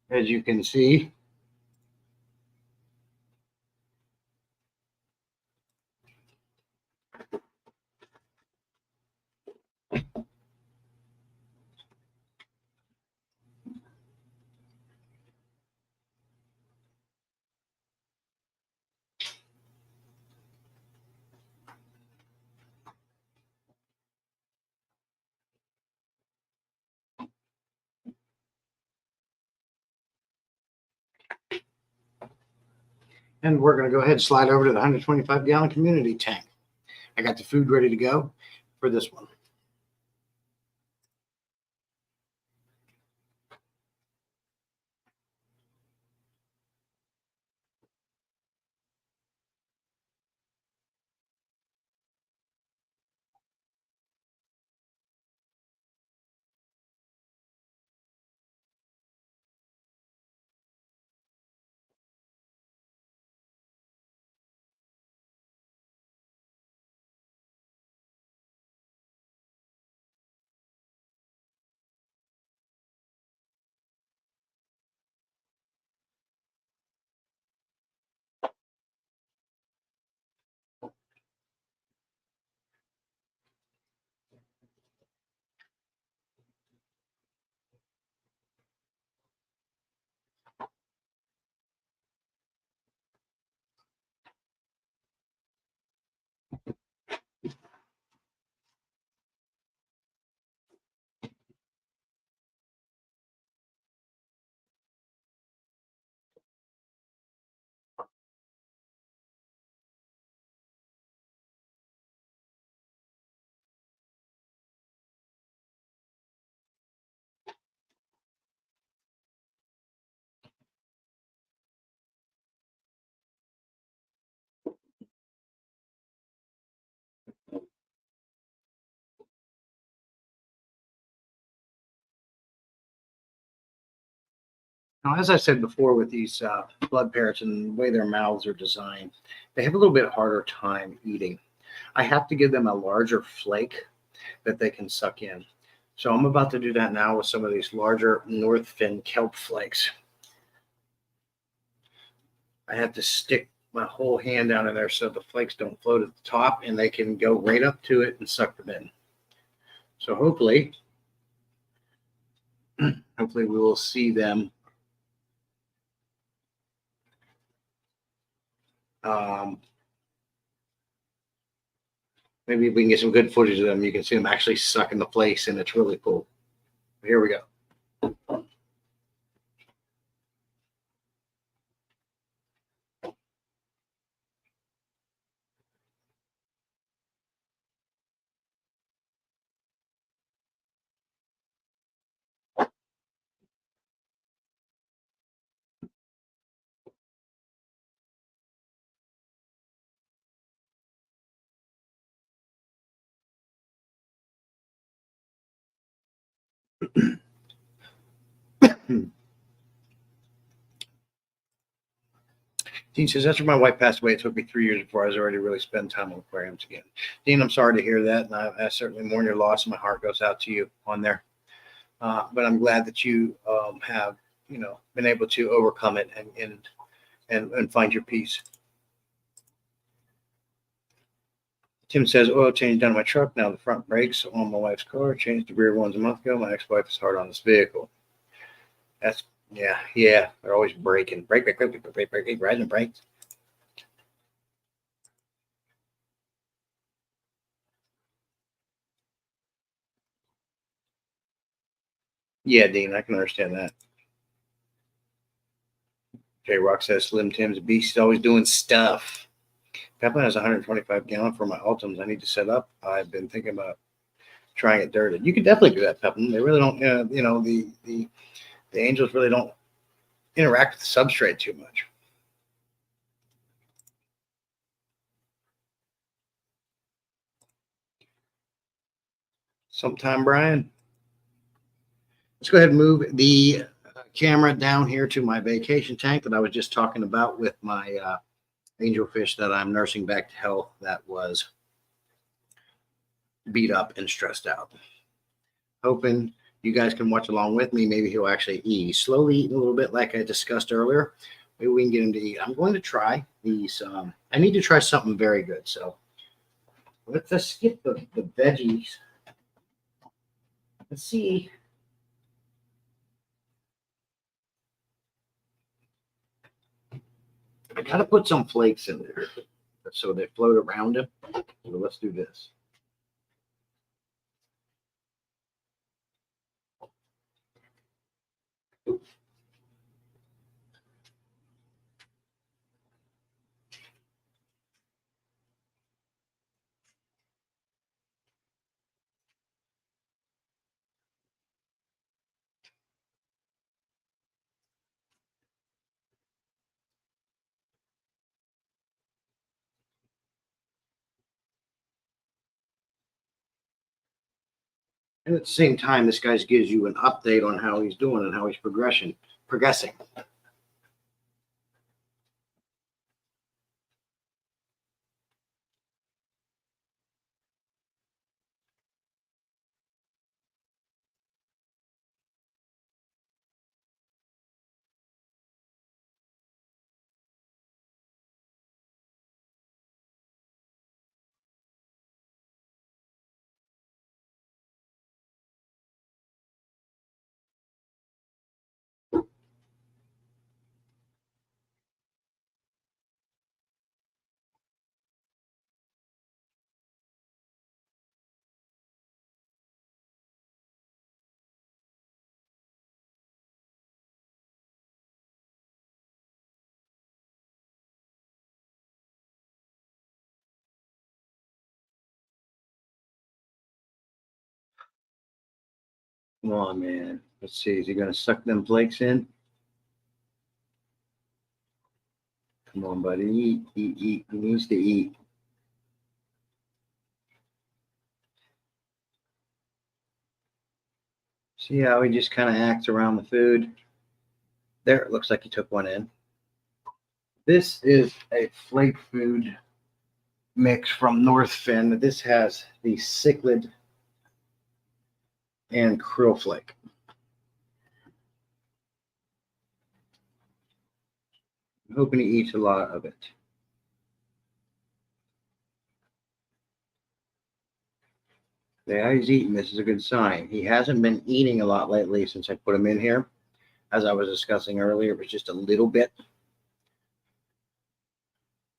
as you can see. And we're going to go ahead and slide over to the 125 gallon community tank. I got the food ready to go for this one. Now, as I said before, with these blood parrots and the way their mouths are designed, they have a little bit harder time eating. I have to give them a larger flake that they can suck in. So I'm about to do that now with some of these larger North Fin kelp flakes. I have to stick my whole hand down in there so the flakes don't float at the top and they can go right up to it and suck them in. So hopefully we will see them maybe we can get some good footage of them. You can see them actually sucking the place, and it's really cool. Here we go. Dean says, after my wife passed away, it took me 3 years before I was ready to really spend time on aquariums again. Dean, I'm sorry to hear that. And I certainly mourn your loss, and my heart goes out to you on there. But I'm glad that you have, been able to overcome it and find your peace. Tim says, oil change done on my truck. Now the front brakes on my wife's car. Changed the rear ones a month ago. My ex-wife is hard on this vehicle. That's, yeah. They're always braking. Brake, riding the brakes. Yeah, Dean, I can understand that. J Rock says, Slim Tim's a beast. He's always doing stuff. Peplin has 125 gallon for my Ultims. I need to set up. I've been thinking about trying it dirted. You can definitely do that, Peplin. They really don't, the angels really don't interact with the substrate too much. Sometime, Brian. Let's go ahead and move the camera down here to my vacation tank that I was just talking about with my angelfish that I'm nursing back to health. That was beat up and stressed out. Hoping you guys can watch along with me. Maybe he'll actually eat. He's slowly eating a little bit, like I discussed earlier. Maybe we can get him to eat. I'm going to try these. I need to try something very good. So let's just skip the veggies. Let's see. I got to put some flakes in there so they float around him. So let's do this. And at the same time, this guy gives you an update on how he's doing and how he's progressing. Come on, man. Let's see. Is he going to suck them flakes in? Come on, buddy. Eat, eat, eat. He needs to eat. See how he just kind of acts around the food? There, it looks like he took one in. This is a flake food mix from Northfin. This has the cichlid and krill flake. I'm hoping he eats a lot of it. Yeah, he's eating. This is a good sign. He hasn't been eating a lot lately since I put him in here. As I was discussing earlier, it was just a little bit.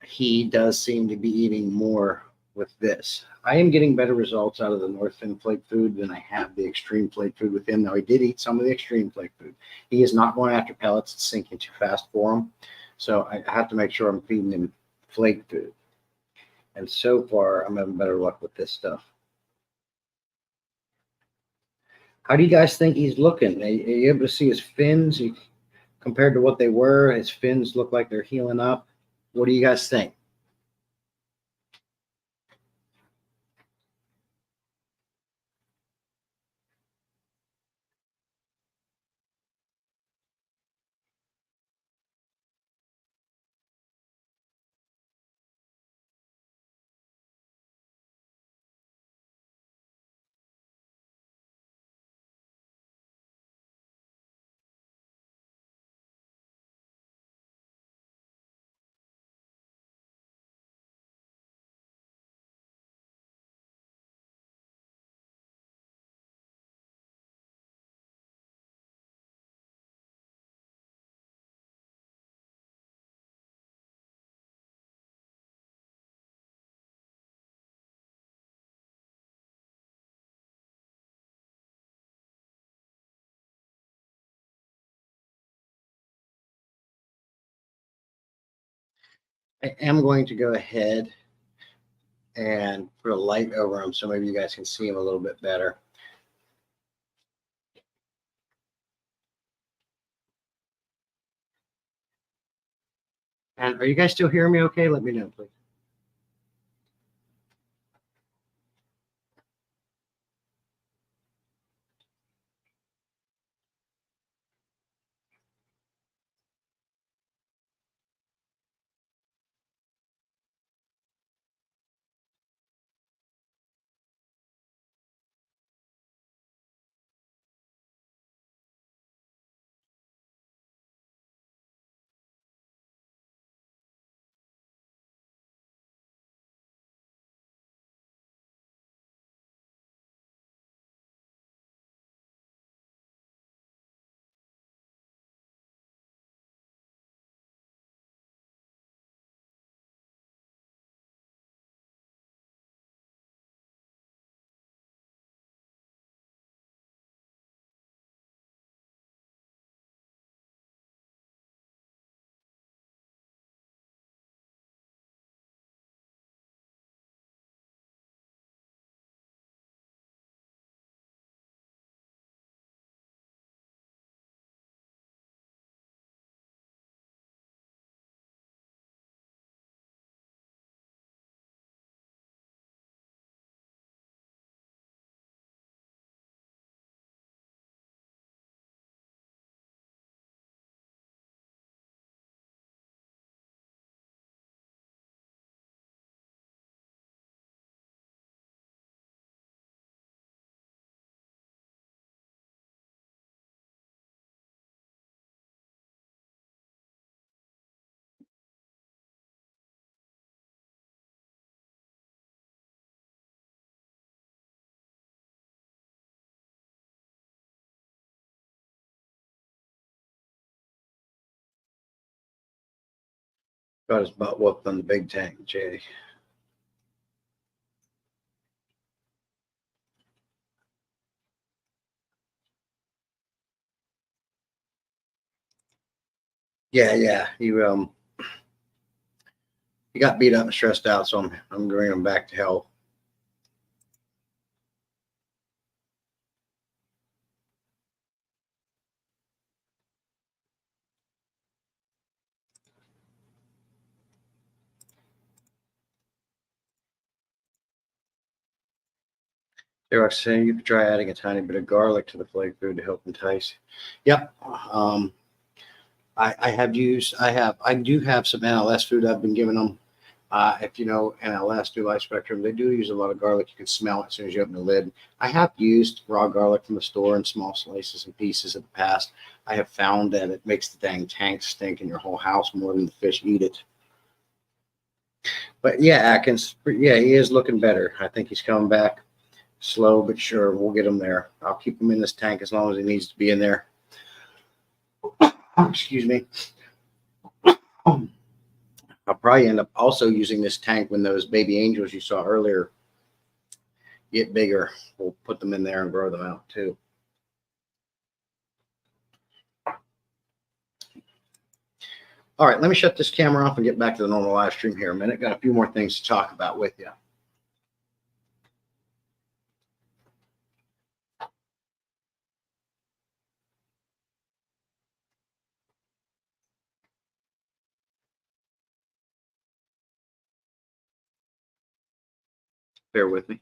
He does seem to be eating more with this. I am getting better results out of the Northfin flake food than I have the extreme flake food with him. Now, he did eat some of the extreme flake food. He is not going after pellets. It's sinking too fast for him. So I have to make sure I'm feeding him flake food. And so far, I'm having better luck with this stuff. How do you guys think he's looking? Are you able to see his fins compared to what they were? His fins look like they're healing up. What do you guys think? I am going to go ahead and put a light over him so maybe you guys can see him a little bit better. And are you guys still hearing me okay? Let me know, please. Got his butt whooped on the big tank, Jay. Yeah. He got beat up and stressed out, so I'm bringing him back to health. They were saying you could try adding a tiny bit of garlic to the flake food to help entice. Yep. I do have some NLS food I've been giving them. If you know NLS, New Life Spectrum, they do use a lot of garlic. You can smell it as soon as you open the lid. I have used raw garlic from the store in small slices and pieces in the past. I have found that it makes the dang tank stink in your whole house more than the fish eat it. But yeah, Atkins, yeah, he is looking better. I think he's coming back slow but sure. We'll get him there. I'll keep him in this tank as long as he needs to be in there. Excuse me. I'll probably end up also using this tank when those baby angels you saw earlier get bigger. We'll put them in there and grow them out too. All right, let me shut this camera off and get back to the normal live stream here a minute. Got a few more things to talk about with you. Bear with me.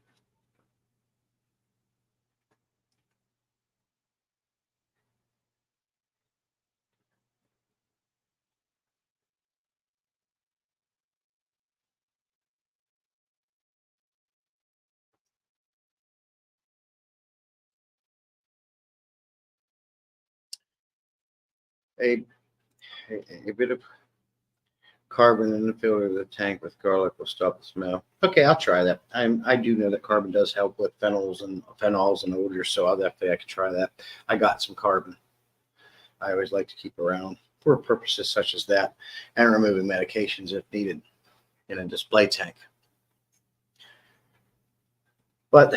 A bit of carbon in the filter of the tank with garlic will stop the smell. Okay, I'll try that. I do know that carbon does help with phenols and odors, so I could try that. I got some carbon. I always like to keep around for purposes such as that, and removing medications if needed in a display tank. But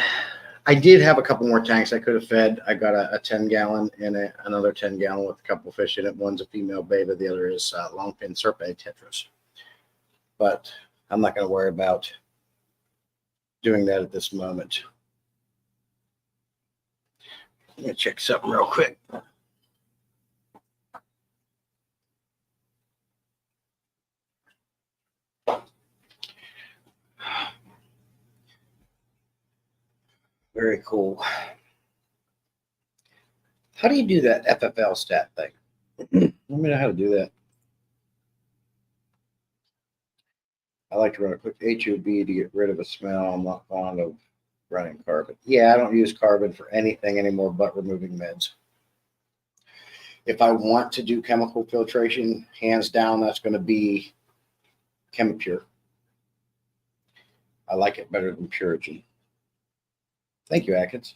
I did have a couple more tanks I could have fed. I got a 10-gallon and another 10-gallon with a couple of fish in it. One's a female beta, the other is longfin serpent tetras. But I'm not going to worry about doing that at this moment. Let me check something real quick. Very cool. How do you do that FFL stat thing? Let me know how to do that. I like to run a quick HOB to get rid of a smell. I'm not fond of running carbon. Yeah, I don't use carbon for anything anymore but removing meds. If I want to do chemical filtration, hands down, that's going to be Chemipure. I like it better than Purigen. Thank you, Atkins.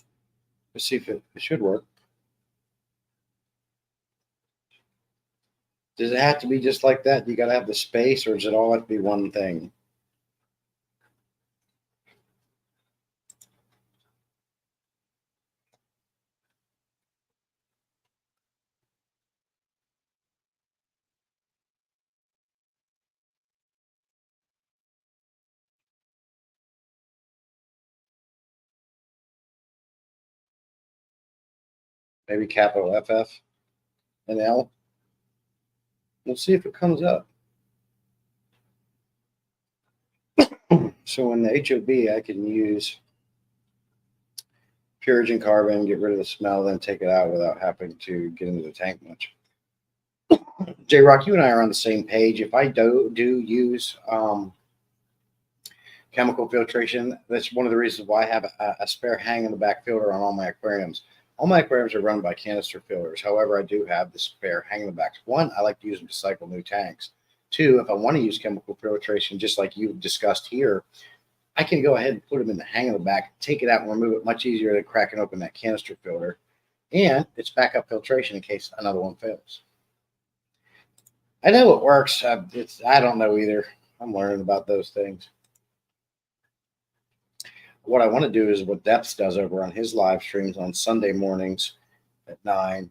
Let's see if it should work. Does it have to be just like that? You got to have the space, or does it all have to be one thing? Maybe capital FF and L. We'll see if it comes up. So in the HOB, I can use Purigen carbon, get rid of the smell, then take it out without having to get into the tank much. J Rock, you and I are on the same page. If I do use chemical filtration, that's one of the reasons why I have a spare hang in the back filter on all my aquariums. All my aquariums are run by canister filters. However, I do have the spare hang in the back. One, I like to use them to cycle new tanks. Two, if I want to use chemical filtration, just like you discussed here, I can go ahead and put them in the hang in the back, take it out and remove it much easier than cracking open that canister filter. And it's backup filtration in case another one fails. I know it works. I don't know either. I'm learning about those things. What I want to do is what Depths does over on his live streams on Sunday mornings at 9,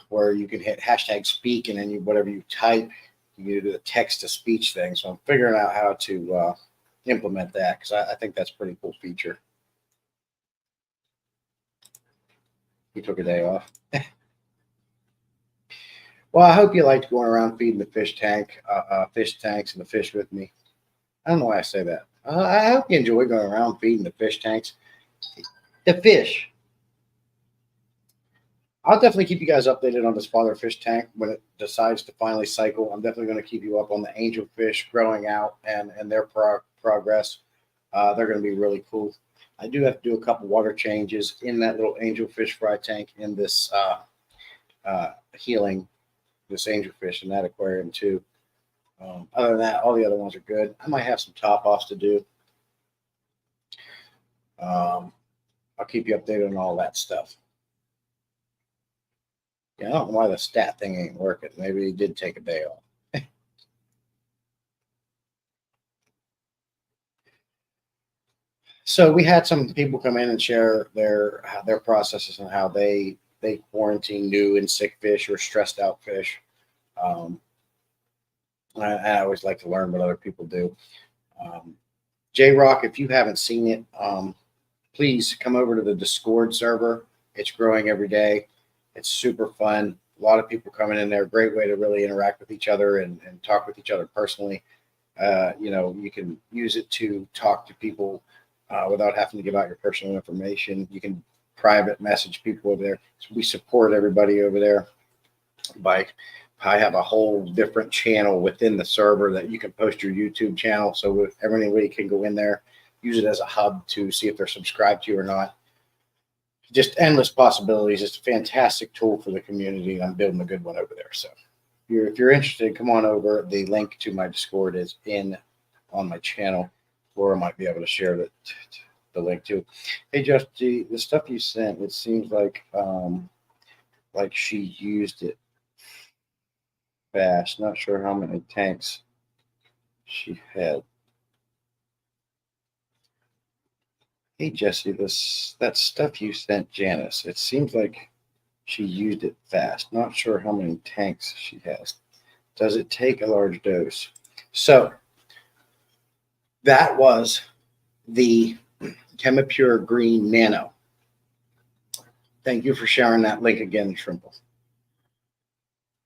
where you can hit hashtag speak and then whatever you type, you do the text to speech thing. So I'm figuring out how to implement that because I think that's a pretty cool feature. He took a day off. Well, I hope you liked going around feeding the fish tanks and the fish with me. I don't know why I say that. I hope you enjoy going around feeding the fish tanks. The fish. I'll definitely keep you guys updated on this father fish tank when it decides to finally cycle. I'm definitely going to keep you up on the angelfish growing out and their progress. They're going to be really cool. I do have to do a couple water changes in that little angelfish fry tank in this healing this angelfish in that aquarium too. Other than that, all the other ones are good. I might have some top offs to do. I'll keep you updated on all that stuff. Yeah, I don't know why the stat thing ain't working. Maybe he did take a day off. So we had some people come in and share their processes and how they quarantine new and sick fish or stressed out fish. I always like to learn what other people do. J Rock, if you haven't seen it, please come over to the Discord server. It's growing every day. It's super fun. A lot of people coming in there. Great way to really interact with each other and talk with each other personally. You can use it to talk to people without having to give out your personal information. You can private message people over there. So we support everybody over there. I have a whole different channel within the server that you can post your YouTube channel. So everybody can go in there, use it as a hub to see if they're subscribed to you or not. Just endless possibilities. It's a fantastic tool for the community. I'm building a good one over there. So if you're interested, come on over. The link to my Discord is on my channel. Laura might be able to share the link too. Hey, Jeff, the stuff you sent, it seems like she used it fast. Not sure how many tanks she had. Hey, Jesse, that stuff you sent Janice, it seems like she used it fast. Not sure how many tanks she has. Does it take a large dose? So that was the Chemipure Green Nano. Thank you for sharing that link again, Shrimple.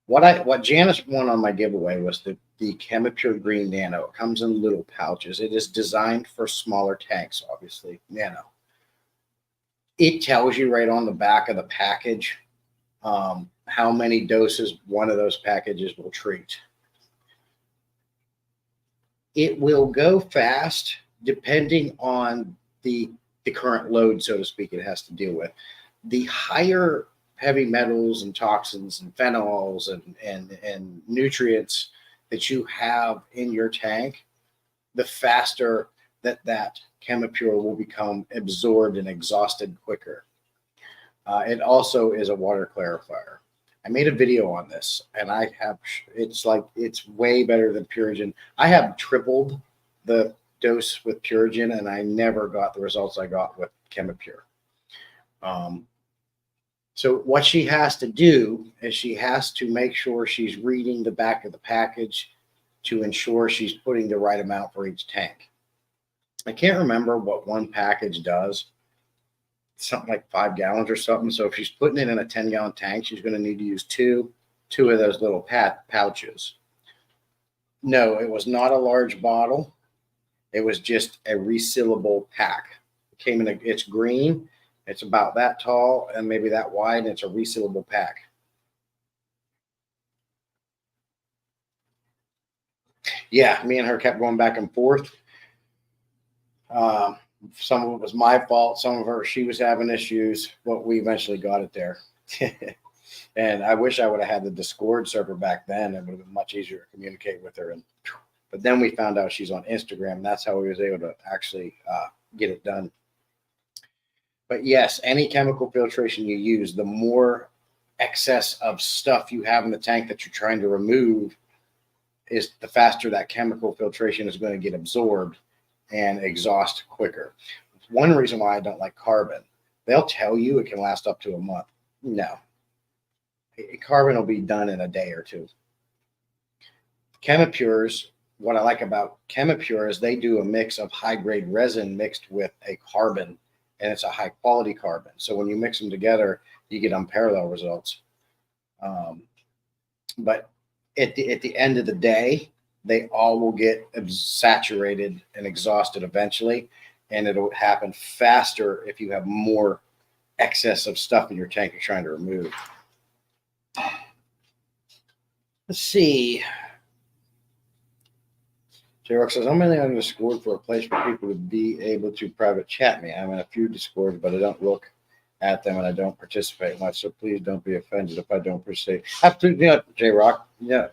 What Janice won on my giveaway was the Chemipure Green Nano. It comes in little pouches. It is designed for smaller tanks, obviously, nano. It tells you right on the back of the package how many doses one of those packages will treat. It will go fast depending on the current load, so to speak, it has to deal with. The higher heavy metals and toxins and phenols and nutrients that you have in your tank, the faster that Chemipure will become absorbed and exhausted quicker. It also is a water clarifier. I made a video on this, and it's way better than Purigen. I have tripled the dose with Purigen, and I never got the results I got with Chemipure. So what she has to do is she has to make sure she's reading the back of the package to ensure she's putting the right amount for each tank. I can't remember what one package does. Something like 5 gallons or something. So if she's putting it in a 10-gallon tank, she's going to need to use two of those little pouches. No, it was not a large bottle. It was just a resealable pack. It it's green. It's about that tall and maybe that wide, and it's a resealable pack. Yeah, me and her kept going back and forth. Some of it was my fault. Some of her, she was having issues, but we eventually got it there. And I wish I would have had the Discord server back then. It would have been much easier to communicate with her. But then we found out she's on Instagram. And that's how we was able to actually get it done. But yes, any chemical filtration you use, the more excess of stuff you have in the tank that you're trying to remove, is the faster that chemical filtration is going to get absorbed and exhaust quicker. One reason why I don't like carbon, they'll tell you it can last up to a month. No, carbon will be done in a day or two. Chemipures, what I like about Chemipure is they do a mix of high grade resin mixed with a carbon, and it's a high quality carbon. So when you mix them together, you get unparalleled results. But at the end of the day, they all will get saturated and exhausted eventually, and it'll happen faster if you have more excess of stuff in your tank you're trying to remove. Let's see. J-Rock says, I'm mainly on Discord for a place for people to be able to private chat me. I'm in a few Discords, but I don't look at them and I don't participate much. So please don't be offended if I don't participate. Absolutely not, J-Rock. Yeah.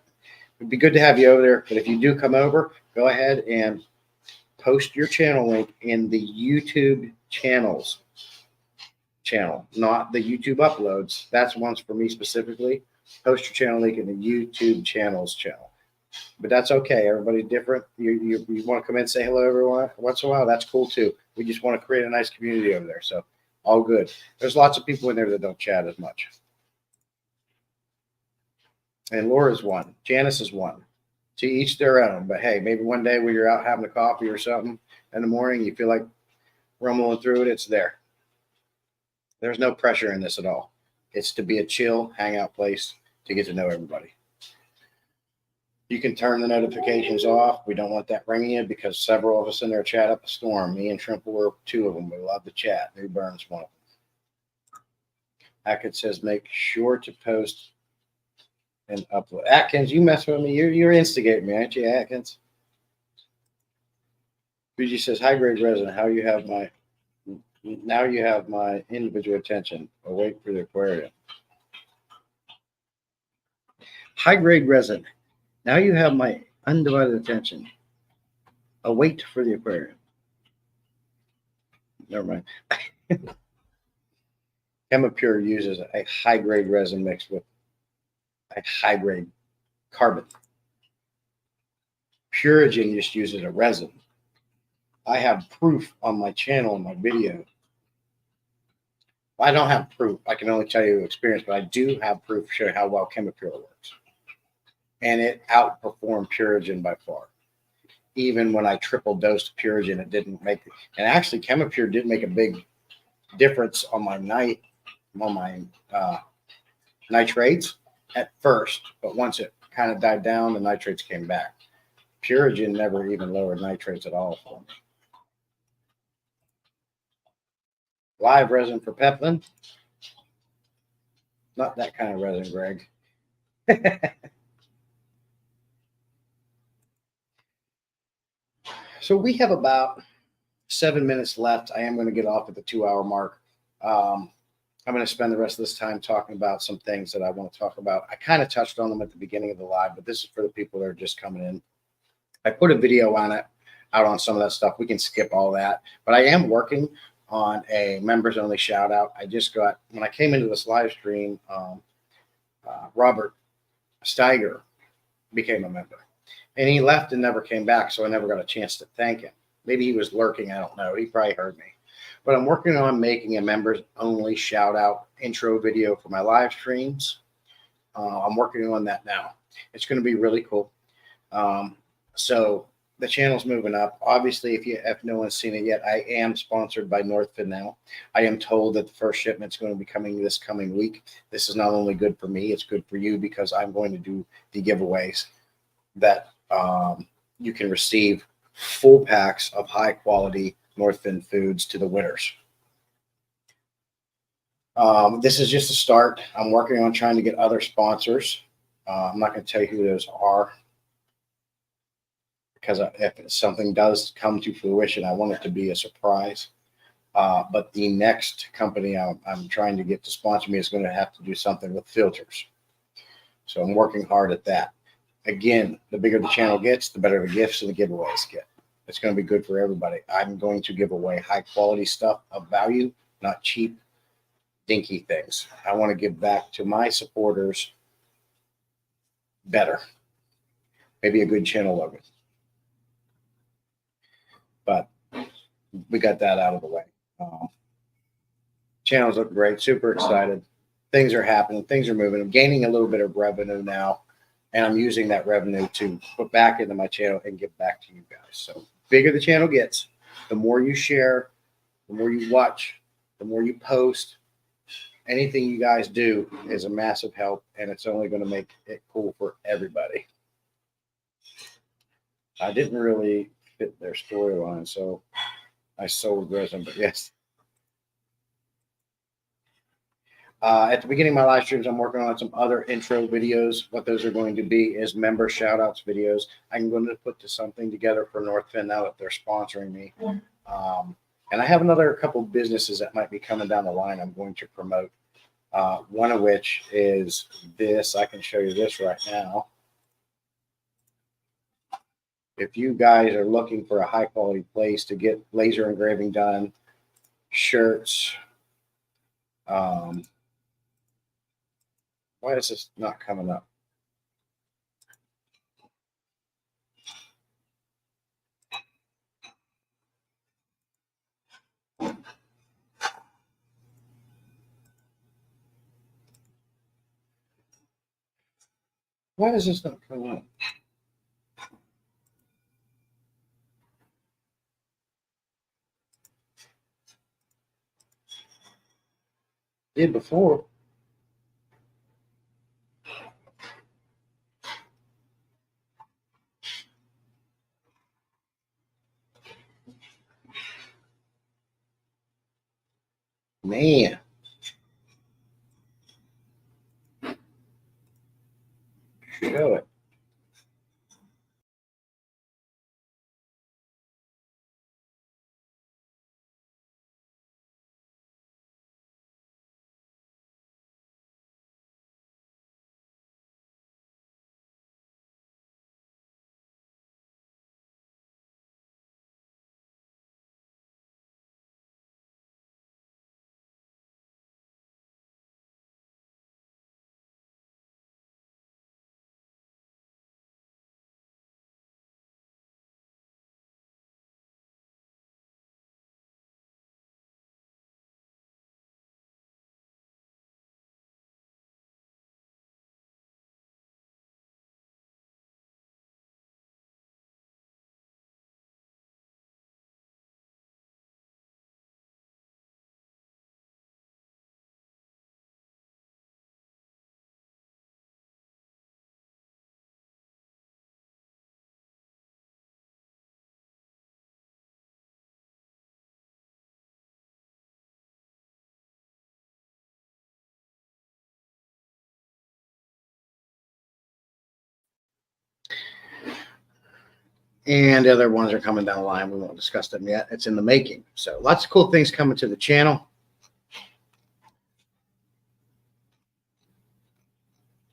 It'd be good to have you over there. But if you do come over, go ahead and post your channel link in the YouTube channel, not the YouTube uploads. That's one's for me specifically. Post your channel link in the YouTube channel. But that's okay. Everybody's different. You want to come in and say hello everyone once in a while, that's cool too. We just want to create a nice community over there. So all good. There's lots of people in there that don't chat as much. And Laura's one. Janice is one. To each their own. But hey, maybe one day when you're out having a coffee or something in the morning, you feel like rumbling through it, it's there. There's no pressure in this at all. It's to be a chill hangout place to get to know everybody. You can turn the notifications off. We don't want that ringing in because several of us in there chat up a storm. Me and Trimple were two of them. We love to chat. New Burns one of them. Atkins says, make sure to post and upload. Atkins, you mess with me. You're instigating me, aren't you, Atkins? BG says, high grade resin. Now you have my individual attention. I'll wait for the aquarium. High grade resin. Now you have my undivided attention. I'll wait for the aquarium. Never mind. Chemipure uses a high-grade resin mixed with a high-grade carbon. Purigen just uses a resin. I have proof on my channel in my video. I don't have proof. I can only tell you experience, but I do have proof to show how well Chemipure works. And it outperformed Purigen by far. Even when I triple dosed Purigen, it didn't make it. And actually, Chemipure did make a big difference on my nitrates at first. But once it kind of died down, the nitrates came back. Purigen never even lowered nitrates at all for me. Live resin for Peplin. Not that kind of resin, Greg. So we have about 7 minutes left. I am going to get off at the 2-hour mark. I'm going to spend the rest of this time talking about some things that I want to talk about. I kind of touched on them at the beginning of the live, but this is for the people that are just coming in. I put a video on it, out on some of that stuff. We can skip all that. But I am working on a members only shout out. I just got, when I came into this live stream, Robert Steiger became a member. And he left and never came back, so I never got a chance to thank him. Maybe he was lurking. I don't know. He probably heard me. But I'm working on making a members-only shout-out intro video for my live streams. I'm working on that now. It's going to be really cool. So the channel's moving up. Obviously, if no one's seen it yet, I am sponsored by Northfin now. I am told that the first shipment's going to be coming this coming week. This is not only good for me, it's good for you because I'm going to do the giveaways that you can receive full packs of high quality Northfin foods to the winners. This is just a start. I'm working on trying to get other sponsors. I'm not going to tell you who those are because if something does come to fruition, I want it to be a surprise. But the next company I'm trying to get to sponsor me is going to have to do something with filters. So I'm working hard at that. Again, the bigger the channel gets, the better the gifts and the giveaways get. It's going to be good for everybody. I'm going to give away high quality stuff of value, not cheap dinky things. I want to give back to my supporters better. Maybe a good channel logo. But we got that out of the way. Channels look great. Super excited. Things are happening. Things are moving. I'm gaining a little bit of revenue now, and I'm using that revenue to put back into my channel and give back to you guys. So bigger the channel gets, the more you share, the more you watch, the more you post. Anything you guys do is a massive help, and it's only going to make it cool for everybody. I didn't really fit their storyline, so I sold resin, but yes. At the beginning of my live streams, I'm working on some other intro videos. What those are going to be is member shout-outs videos. I'm going to put something together for Northfin now that they're sponsoring me. And I have another couple businesses that might be coming down the line I'm going to promote. One of which is this. I can show you this right now. If you guys are looking for a high-quality place to get laser engraving done, shirts, why is this not coming up? Why is this not coming up? Did before. Man. Show it. And the other ones are coming down the line. We won't discuss them yet. It's in the making. So lots of cool things coming to the channel.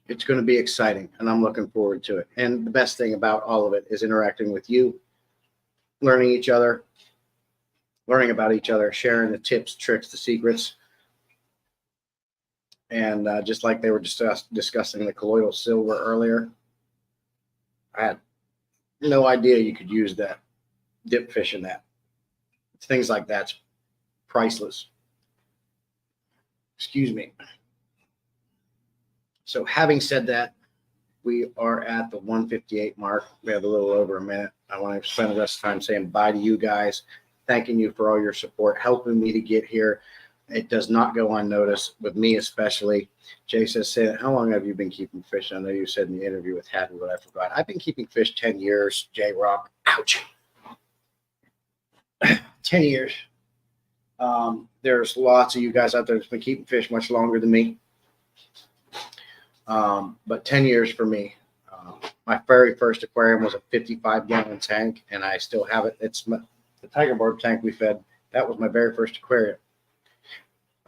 It's going to be exciting, and I'm looking forward to it. And the best thing about all of it is interacting with you, learning each other, learning about each other, sharing the tips, tricks, the secrets. And just like they were discussing the colloidal silver earlier, I had no idea you could use that, dip fish in that. Things like that's priceless. Excuse me. So having said that, we are at the 158 mark. We have a little over a minute. I want to spend the rest of the time saying bye to you guys, thanking you for all your support, helping me to get here. It does not go unnoticed with me, especially. Jay says, how long have you been keeping fish? I know you said in the interview with Haddon, but I forgot. I've been keeping fish 10 years, Jay Rock. Ouch. 10 years. There's lots of you guys out there that's been keeping fish much longer than me. But 10 years for me. My very first aquarium was a 55-gallon tank, and I still have it. It's the Tiger Barb tank we fed. That was my very first aquarium.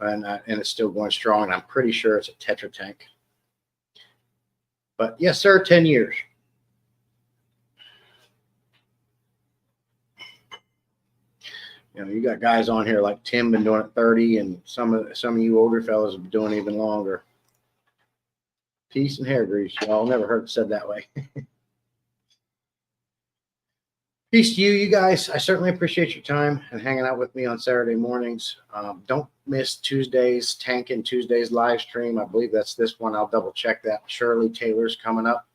And it's still going strong, and I'm pretty sure it's a Tetra tank. But yes, sir, 10 years. You know, you got guys on here like Tim been doing it 30, and some of you older fellas have been doing it even longer. Peace and hair grease, y'all. Never heard it said that way. Peace to you guys. I certainly appreciate your time and hanging out with me on Saturday mornings. Don't miss Tuesdays, Tankin Tuesdays live stream. I believe that's this one. I'll double check that. Shirley Taylor's coming up,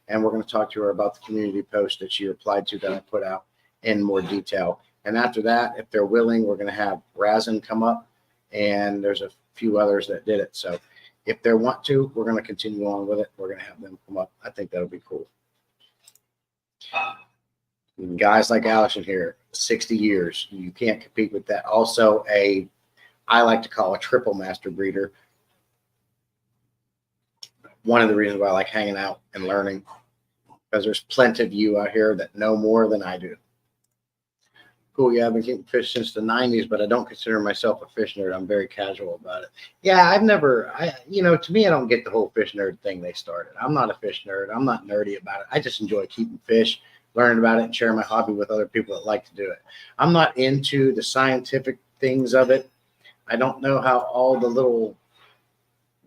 and we're going to talk to her about the community post that she replied to that I put out in more detail. And after that, if they're willing, we're going to have Razin come up, and there's a few others that did it. So if they want to, we're going to continue on with it. We're going to have them come up. I think that'll be cool. Guys like Allison here, 60 years. You can't compete with that. Also, I like to call a triple master breeder. One of the reasons why I like hanging out and learning, because there's plenty of you out here that know more than I do. Cool, yeah, I've been keeping fish since the 90s, but I don't consider myself a fish nerd. I'm very casual about it. Yeah, to me, I don't get the whole fish nerd thing they started. I'm not a fish nerd. I'm not nerdy about it. I just enjoy keeping fish, learning about it, and sharing my hobby with other people that like to do it. I'm not into the scientific things of it. I don't know how all the little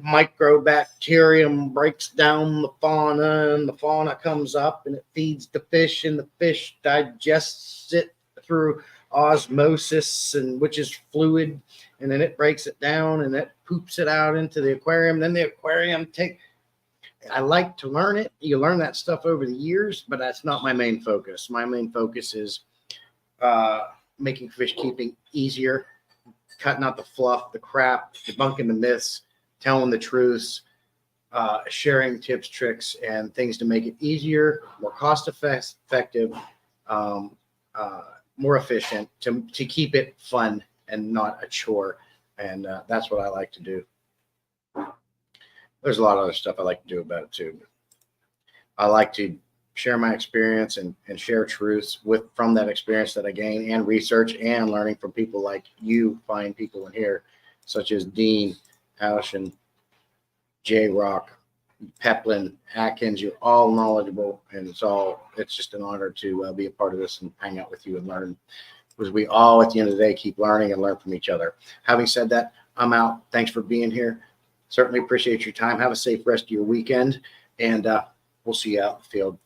microbacterium breaks down the fauna, and the fauna comes up and it feeds the fish, and the fish digests it through osmosis, and which is fluid, and then it breaks it down and it poops it out into the aquarium. Then the aquarium I like to learn it. You learn that stuff over the years, but that's not my main focus. My main focus is making fish keeping easier, cutting out the fluff, the crap, debunking the myths, telling the truths, sharing tips, tricks, and things to make it easier, more cost effective, more efficient, to keep it fun and not a chore. And that's what I like to do. There's a lot of other stuff I like to do about it too. I like to share my experience and share truths from that experience that I gain, and research and learning from people like you, fine people in here, such as Dean, Allison, J-Rock, Peplin, Atkins. You're all knowledgeable, and it's just an honor to be a part of this and hang out with you and learn, because we all at the end of the day keep learning and learn from each other. Having said that, I'm out. Thanks for being here. Certainly appreciate your time. Have a safe rest of your weekend, and we'll see you out in the field.